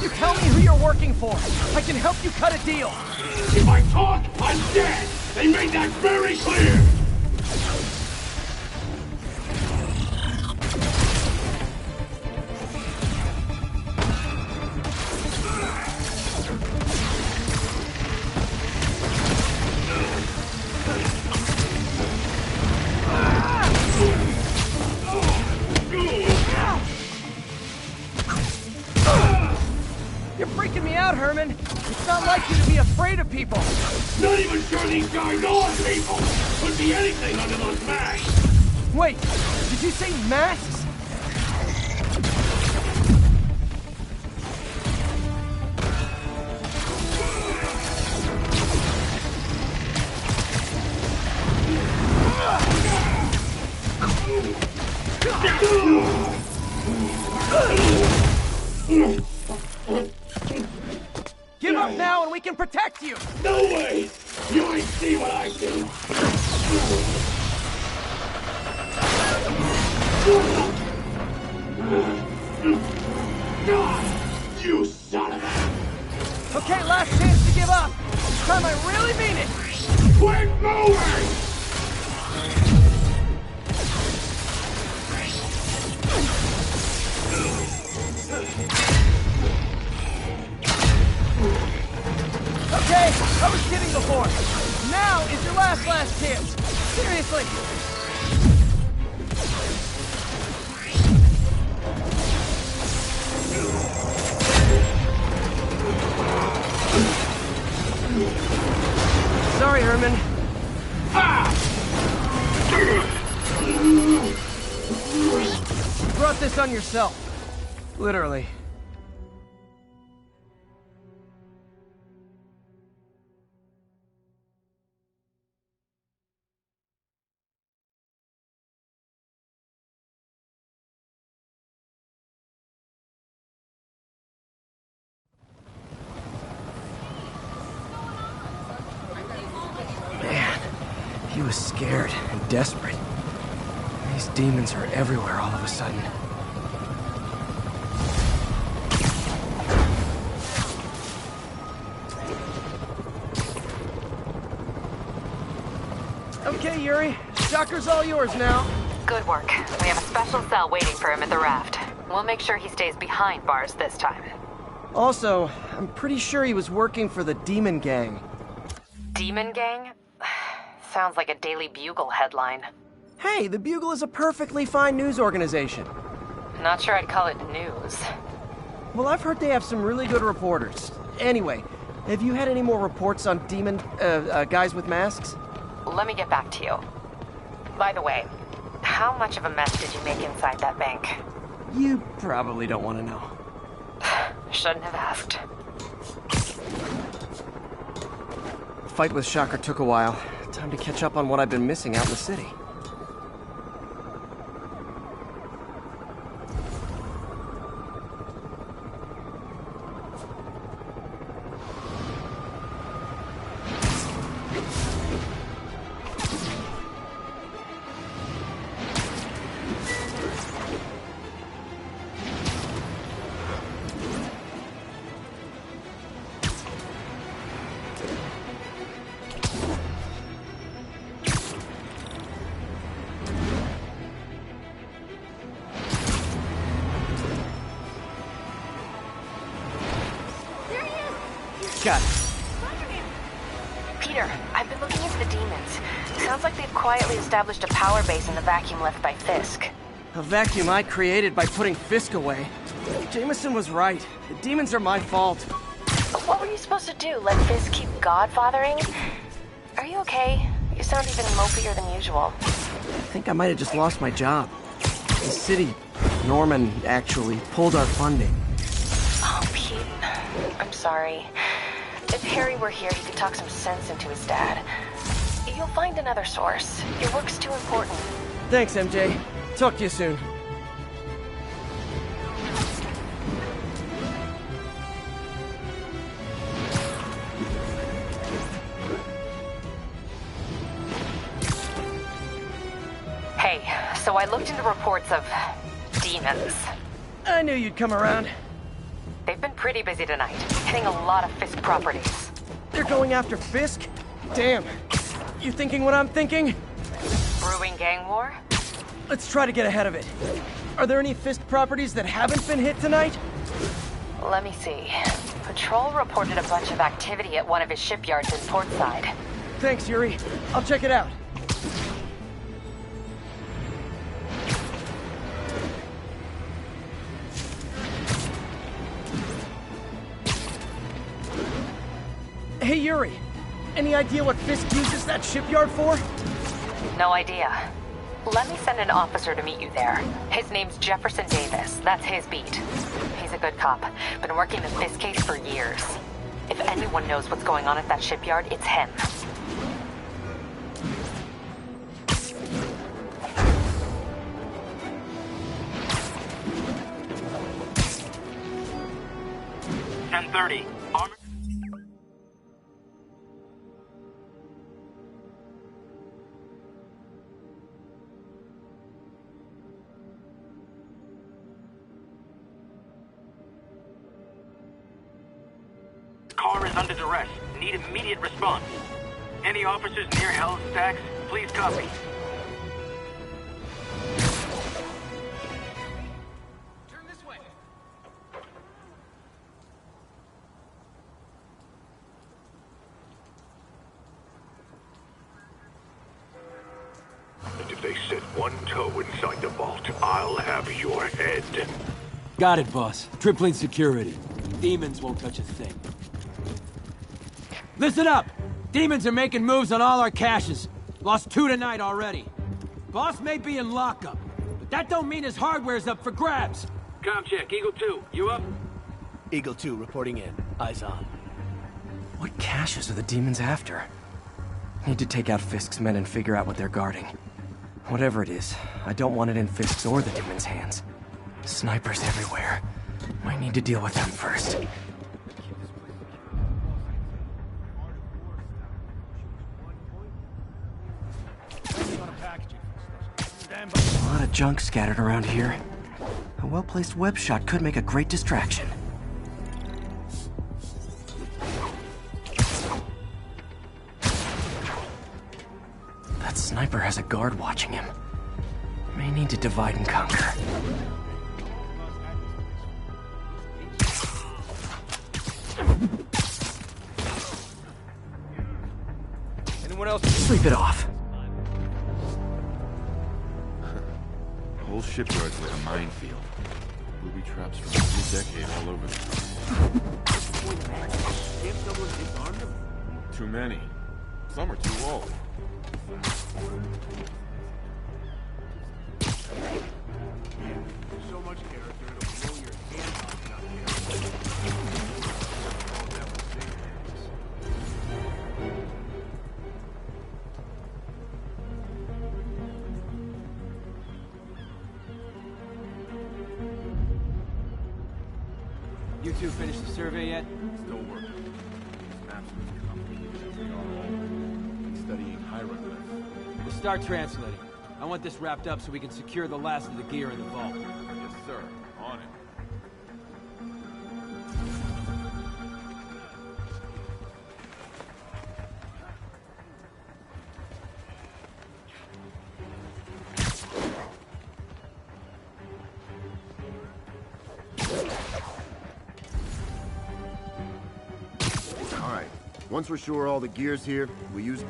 You tell me who you're working for. I can help you cut a deal. If I talk, I'm dead! They made that very clear! You're freaking me out, Herman. It's not like you to be afraid of people. Not even sure these guys are people! Could be anything under those masks! Wait, did you say masks? Give up now and we can protect you! No way! You ain't see what I see! You son of a... Okay, last chance to give up. This time I really mean it. Quit moving! Okay, I was kidding before. Now is your last chance. Seriously. Sorry, Herman. You brought this on yourself. Literally. He was scared and desperate. These demons are everywhere all of a sudden. Okay, Yuri. Shocker's all yours now. Good work. We have a special cell waiting for him at the raft. We'll make sure he stays behind bars this time. Also, I'm pretty sure he was working for the Demon Gang. Demon Gang? Sounds like a Daily Bugle headline. Hey, the Bugle is a perfectly fine news organization. Not sure I'd call it news. Well, I've heard they have some really good reporters. Anyway, have you had any more reports on demon, guys with masks? Let me get back to you. By the way, how much of a mess did you make inside that bank? You probably don't want to know. Shouldn't have asked. The fight with Shocker took a while. Time to catch up on what I've been missing out in the city. Got it. Peter, I've been looking into the demons. Sounds like they've quietly established a power base in the vacuum left by Fisk. A vacuum I created by putting Fisk away. Jameson was right. The demons are my fault. What were you supposed to do? Let Fisk keep godfathering? Are you okay? You sound even mopier than usual. I think I might have just lost my job. The city, Norman, actually pulled our funding. Oh, Pete. I'm sorry. If Harry were here, he could talk some sense into his dad. You'll find another source. Your work's too important. Thanks, MJ. Talk to you soon. Hey, so I looked into reports of demons. I knew you'd come around. They've been pretty busy tonight, hitting a lot of Fisk properties. They're going after Fisk? Damn. You thinking what I'm thinking? Brewing gang war? Let's try to get ahead of it. Are there any Fisk properties that haven't been hit tonight? Let me see. Patrol reported a bunch of activity at one of his shipyards in Portside. Thanks, Yuri. I'll check it out. Hey, Yuri. Any idea what Fisk uses that shipyard for? No idea. Let me send an officer to meet you there. His name's Jefferson Davis. That's his beat. He's a good cop. Been working the Fisk case for years. If anyone knows what's going on at that shipyard, it's him. .30. Armor. Car is under duress. Need immediate response. Any officers near Hell's Stacks, please copy. Turn this way. And if they set one toe inside the vault, I'll have your head. Got it, boss. Tripling security. Demons won't touch a thing. Listen up! Demons are making moves on all our caches. Lost 2 tonight already. Boss may be in lockup, but that don't mean his hardware's up for grabs. Com check, Eagle 2, you up? Eagle 2 reporting in. Eyes on. What caches are the demons after? Need to take out Fisk's men and figure out what they're guarding. Whatever it is, I don't want it in Fisk's or the demons' hands. Snipers everywhere. Might need to deal with them first. A lot of junk scattered around here. A well-placed web shot could make a great distraction. That sniper has a guard watching him. May need to divide and conquer. Anyone else? Sleep it off. The whole shipyard's like a minefield. Booby traps from every decade all over the place. Can't someone disarm them? Too many. Some are too old. So much character, it'll blow your hand off not caring. All that was safe. You two finished the survey yet? Still working. These maps are as complicated as they are old. Like studying hieroglyphs. We'll start translating. I want this wrapped up so we can secure the last of the gear in the vault. Yes, sir. On it. All right. Once we're sure all the gear's here, we use...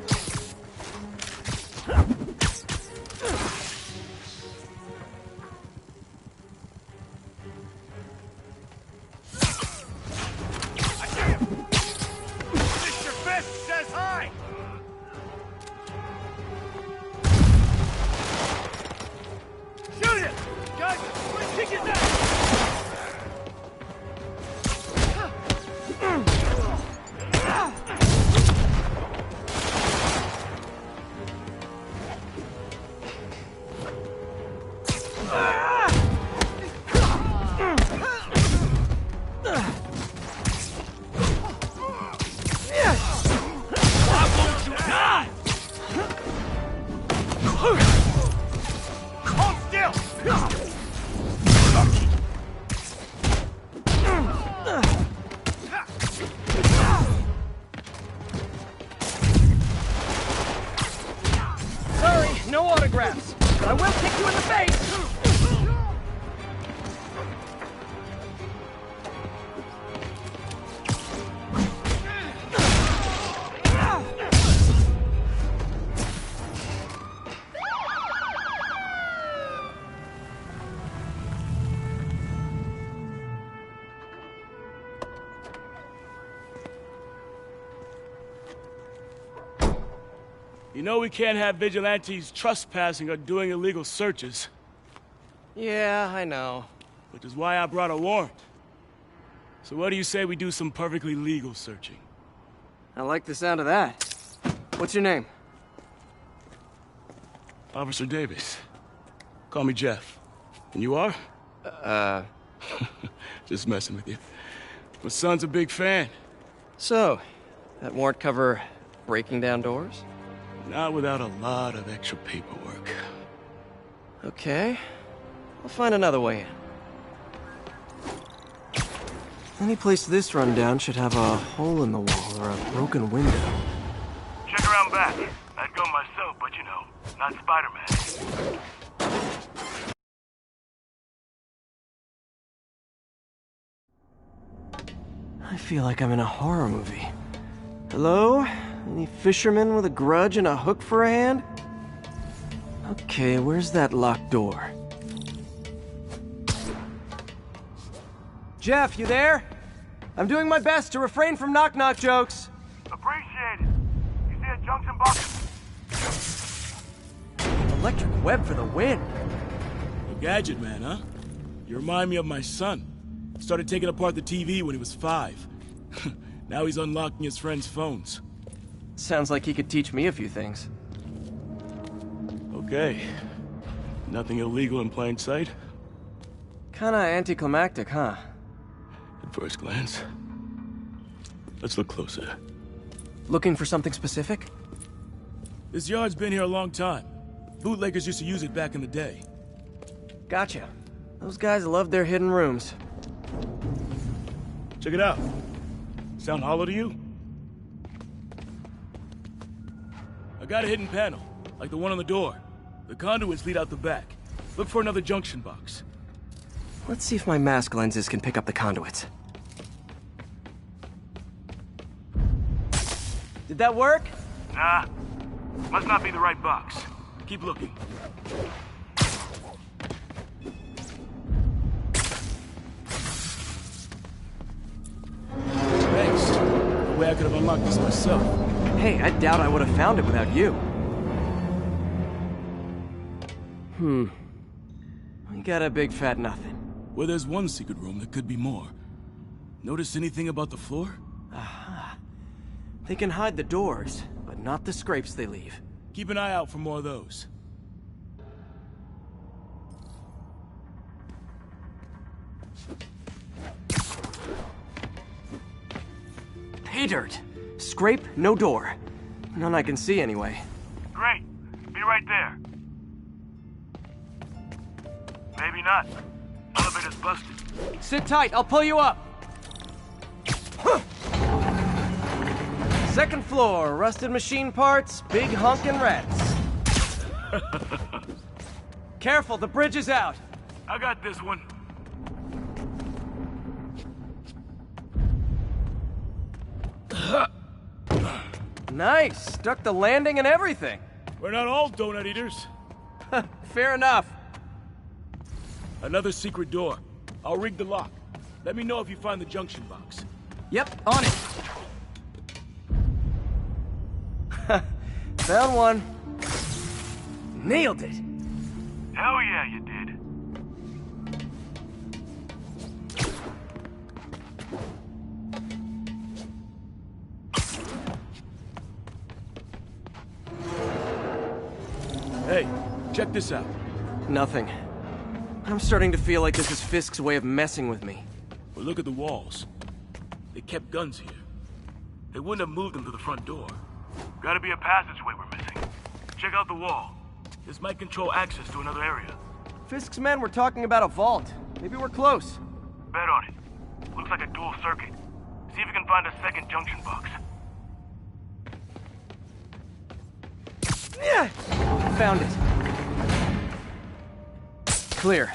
Hold still! Sorry, no autographs, but I will kick you in the face! You know we can't have vigilantes trespassing or doing illegal searches. Yeah, I know. Which is why I brought a warrant. So what do you say we do some perfectly legal searching? I like the sound of that. What's your name? Officer Davis. Call me Jeff. And you are? Just messing with you. My son's a big fan. So, that warrant cover breaking down doors? Not without a lot of extra paperwork. Okay. I'll find another way in. Any place this rundown should have a hole in the wall or a broken window. Check around back. I'd go myself, but you know, not Spider-Man. I feel like I'm in a horror movie. Hello? Any fisherman with a grudge and a hook for a hand? Okay, where's that locked door? Jeff, you there? I'm doing my best to refrain from knock-knock jokes. Appreciate it. You see a junction box? Electric web for the win. A gadget man, huh? You remind me of my son. Started taking apart the TV when he was 5. Now he's unlocking his friends' phones. Sounds like he could teach me a few things. Okay. Nothing illegal in plain sight? Kinda anticlimactic, huh? At first glance. Let's look closer. Looking for something specific? This yard's been here a long time. Bootleggers used to use it back in the day. Gotcha. Those guys loved their hidden rooms. Check it out. Sound hollow to you? I got a hidden panel, like the one on the door. The conduits lead out the back. Look for another junction box. Let's see if my mask lenses can pick up the conduits. Did that work? Nah. Must not be the right box. Keep looking. Thanks. No way I could have unlocked this myself. Hey, I doubt I would have found it without you. We got a big fat nothing. Well, there's one secret room that could be more. Notice anything about the floor? Aha. They can hide the doors, but not the scrapes they leave. Keep an eye out for more of those. Pay dirt. Scrape, no door. None I can see anyway. Great. Be right there. Maybe not. Elevator's busted. Sit tight, I'll pull you up. Second floor, rusted machine parts, big honkin' rats. Careful, the bridge is out. I got this one. Nice, stuck the landing and everything. We're not all donut eaters. Fair enough. Another secret door. I'll rig the lock. Let me know if you find the junction box. Yep, on it. Found one. Nailed it. Hell yeah, you did. Hey, check this out. Nothing. I'm starting to feel like this is Fisk's way of messing with me. Well, look at the walls. They kept guns here. They wouldn't have moved them to the front door. Gotta be a passageway we're missing. Check out the wall. This might control access to another area. Fisk's men were talking about a vault. Maybe we're close. Bet on it. Looks like a dual circuit. See if you can find a second junction box. Yeah! Found it. Clear.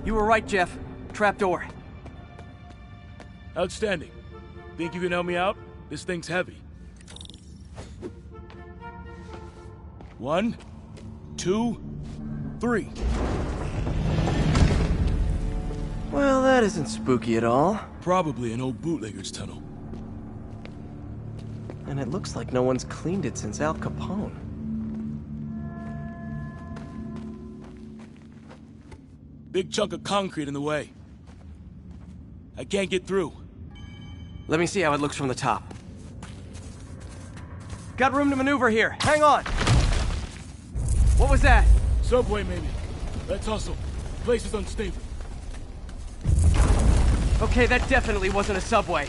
You were right, Jeff. Trapdoor. Outstanding. Think you can help me out? This thing's heavy. 1, 2, 3. Well, that isn't spooky at all. Probably an old bootlegger's tunnel. And it looks like no one's cleaned it since Al Capone. Big chunk of concrete in the way. I can't get through. Let me see how it looks from the top. Got room to maneuver here. Hang on. What was that? Subway, maybe. Let's hustle. Place is unstable. Okay, that definitely wasn't a subway.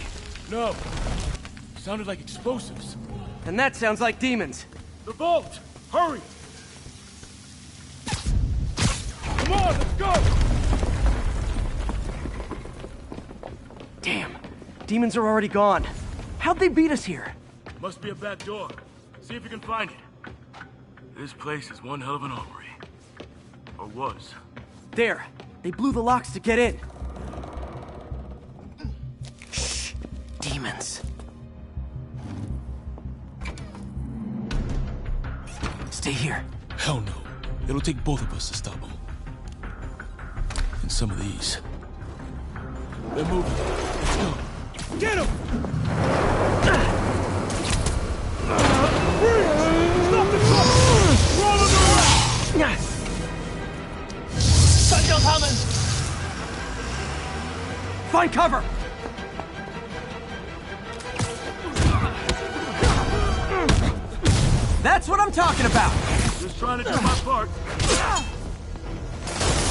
No. Sounded like explosives. And that sounds like demons. The vault! Hurry! Come on, let's go! Damn. Demons are already gone. How'd they beat us here? Must be a back door. See if you can find it. This place is one hell of an armory. Or was. There. They blew the locks to get in. Shh. Demons. Stay here. Hell no. It'll take both of us to stop them. And some of these. They're moving. Let's go. Get him! Stop the truck! Roll on the right! Shotgun coming! Find cover! That's what I'm talking about! Just trying to do my part.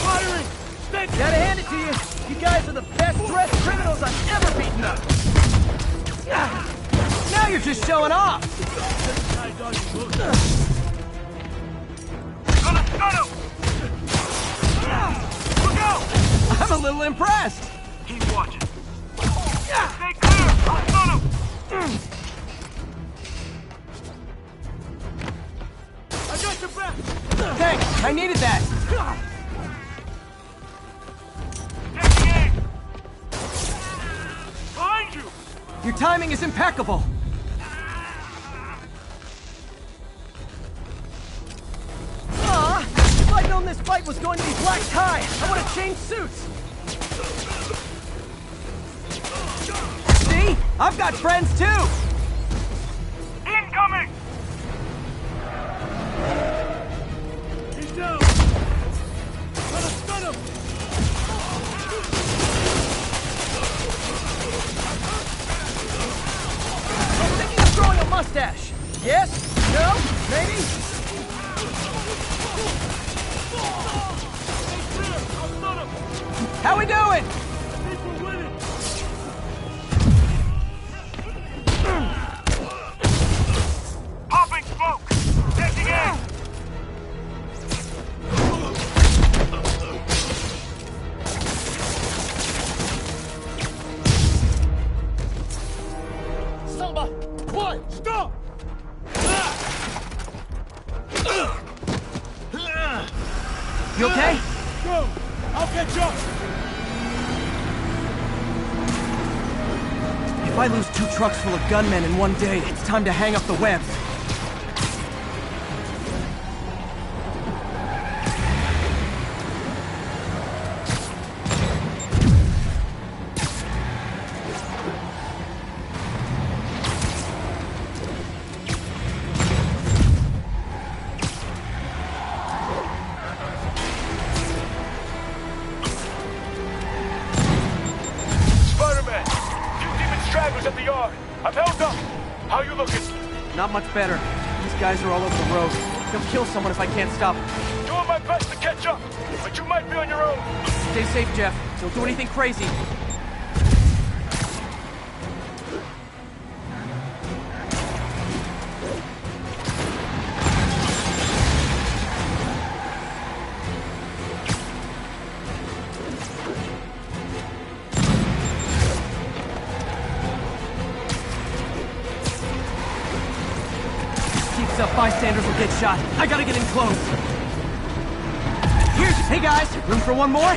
Firing! Gotta hand it to you. You guys are the best dressed criminals I've ever beaten up. Now you're just showing off. Look out! I'm a little impressed. Keep watching. Stay clear! I'll stun him! I got your back! Thanks, I needed that. Taking aim! Behind you! Your timing is impeccable. If I'd known this fight was going to be black tie, I would have changed suits. See? I've got friends too. Incoming! He's down! Gotta stun him! I'm thinking of growing a mustache. Yes? No? Maybe? How we doing? I think we're winning! Popping smoke! Taking aim! Somebody! Stop! You okay? Go! I'll catch up! If I lose 2 trucks full of gunmen in one day, it's time to hang up the webs. Spider-Man! 2 demon stragglers at the yard! I've held up! How you looking? Not much better. These guys are all over the road. They'll kill someone if I can't stop them. Doing my best to catch up, but you might be on your own. Stay safe, Jeff. Don't do anything crazy. Up, bystanders will get shot. I gotta get in close. Hey guys, room for one more?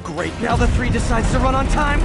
Great, now the 3 decides to run on time.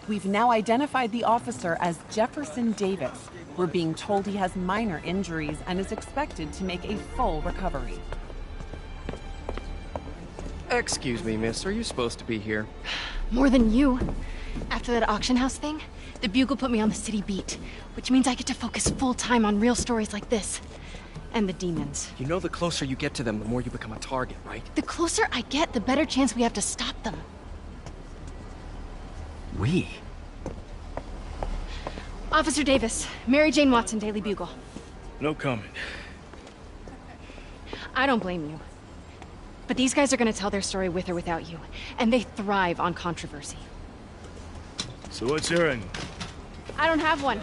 We've now identified the officer as Jefferson Davis. We're being told he has minor injuries and is expected to make a full recovery. Excuse me, miss. Are you supposed to be here? More than you. After that auction house thing, the Bugle put me on the city beat, which means I get to focus full-time on real stories like this. And the demons. You know the closer you get to them, the more you become a target, right? The closer I get, the better chance we have to stop them. We? Officer Davis, Mary Jane Watson, Daily Bugle. No comment. I don't blame you. But these guys are gonna tell their story with or without you, and they thrive on controversy. So what's your end? I don't have one.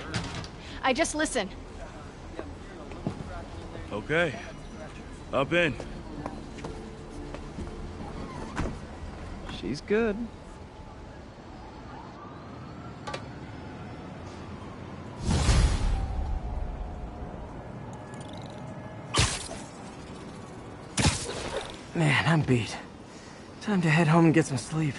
I just listen. Okay. Up in. She's good. Man, I'm beat. Time to head home and get some sleep.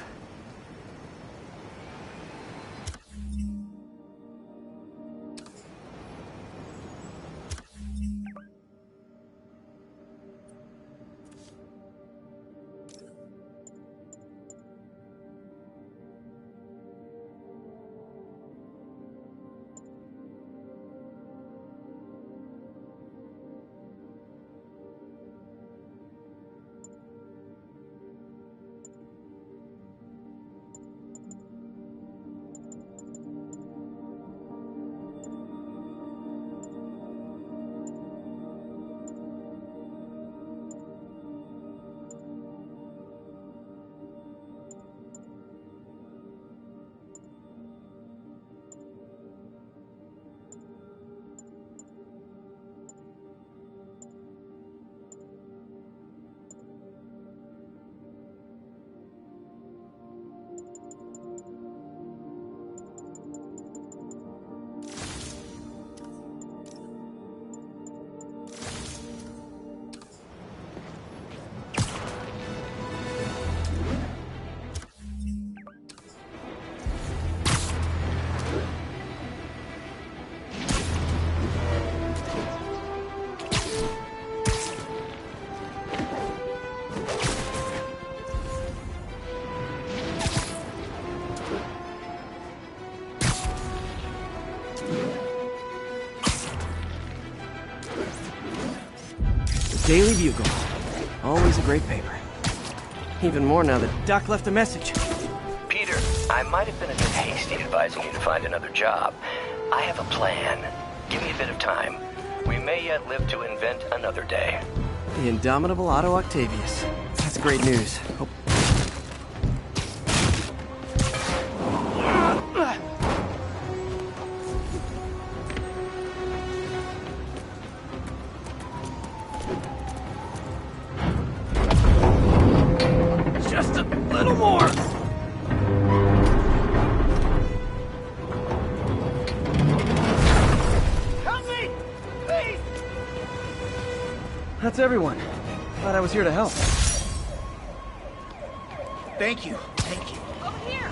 Daily Bugle. Always a great paper. Even more now that Doc left a message. Peter, I might have been a bit hasty advising you to find another job. I have a plan. Give me a bit of time. We may yet live to invent another day. The indomitable Otto Octavius. That's great news. Hope... Just a little more! Help me! Please! That's everyone. Glad I was here to help. Thank you. Thank you. Over here!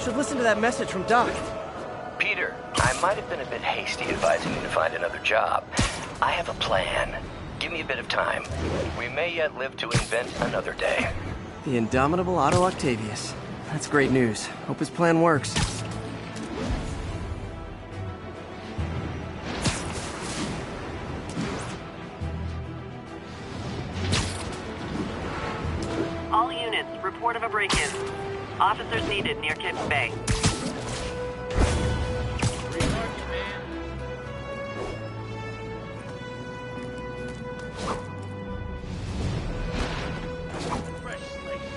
Should listen to that message from Doc. Peter, I might have been a bit hasty advising you to find another job. I have a plan. Give me a bit of time. We may yet live to invent another day. The indomitable Otto Octavius. That's great news. Hope his plan works. All units, report of a break-in. Officers needed near Kips Bay.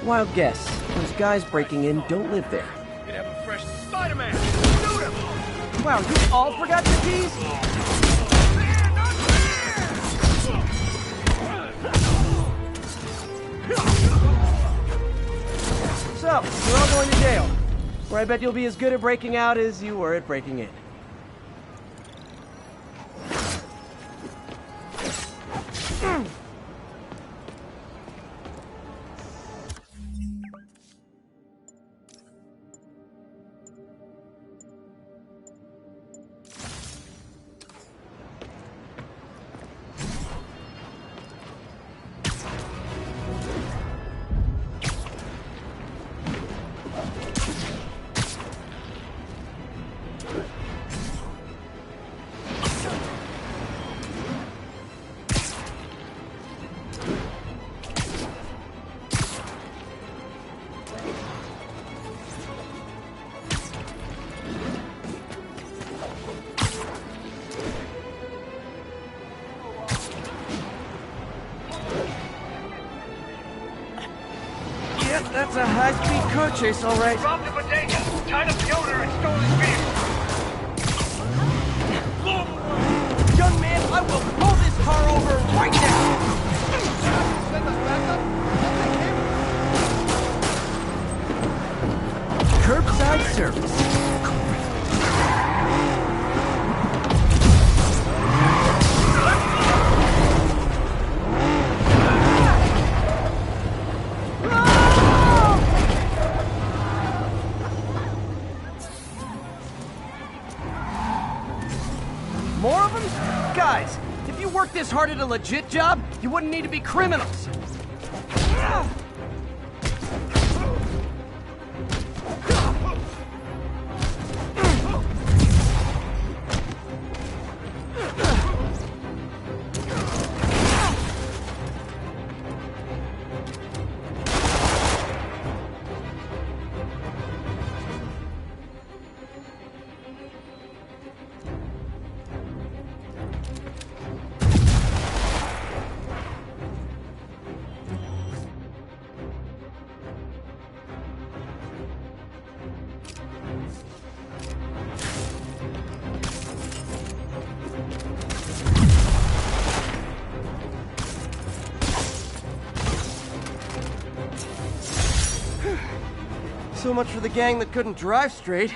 Wild guess. Those guys breaking in don't live there. Could have a fresh Spider-Man. Shoot him! Wow, you all forgot your keys? So, you're all going to jail. Where I bet you'll be as good at breaking out as you were at breaking in. That's a high-speed car chase, all right. Robbed a bodega, tied up the owner, and stole his vehicle. Young man, I will pull this car over right now! Send us backup? I'll take him. Curbside service. More of them? Guys, if you worked this hard at a legit job, you wouldn't need to be criminals. So much for the gang that couldn't drive straight.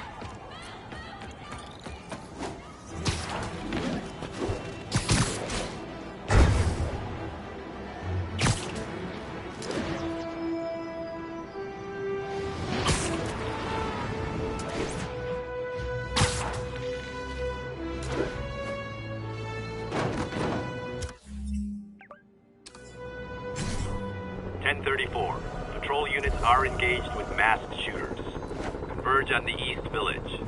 1034. Patrol units are engaged with masked shooters. Converge on the East Village.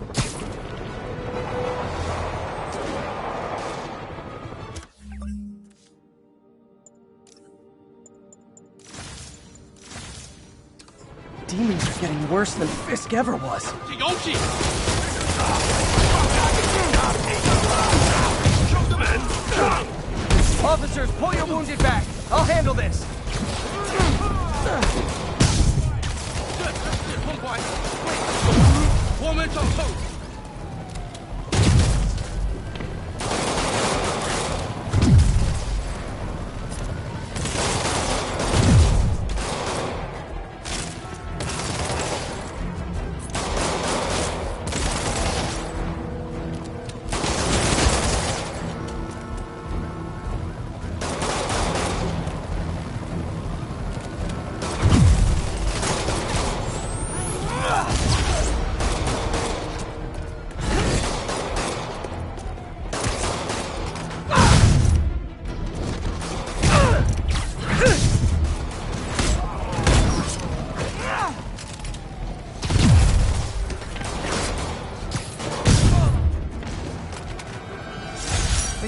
Demons are getting worse than Fisk ever was. Officers, pull your wounded back. I'll handle this.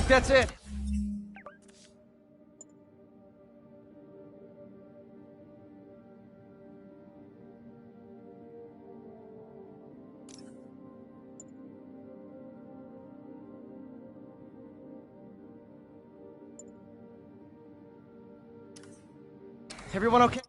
That's it. Everyone okay?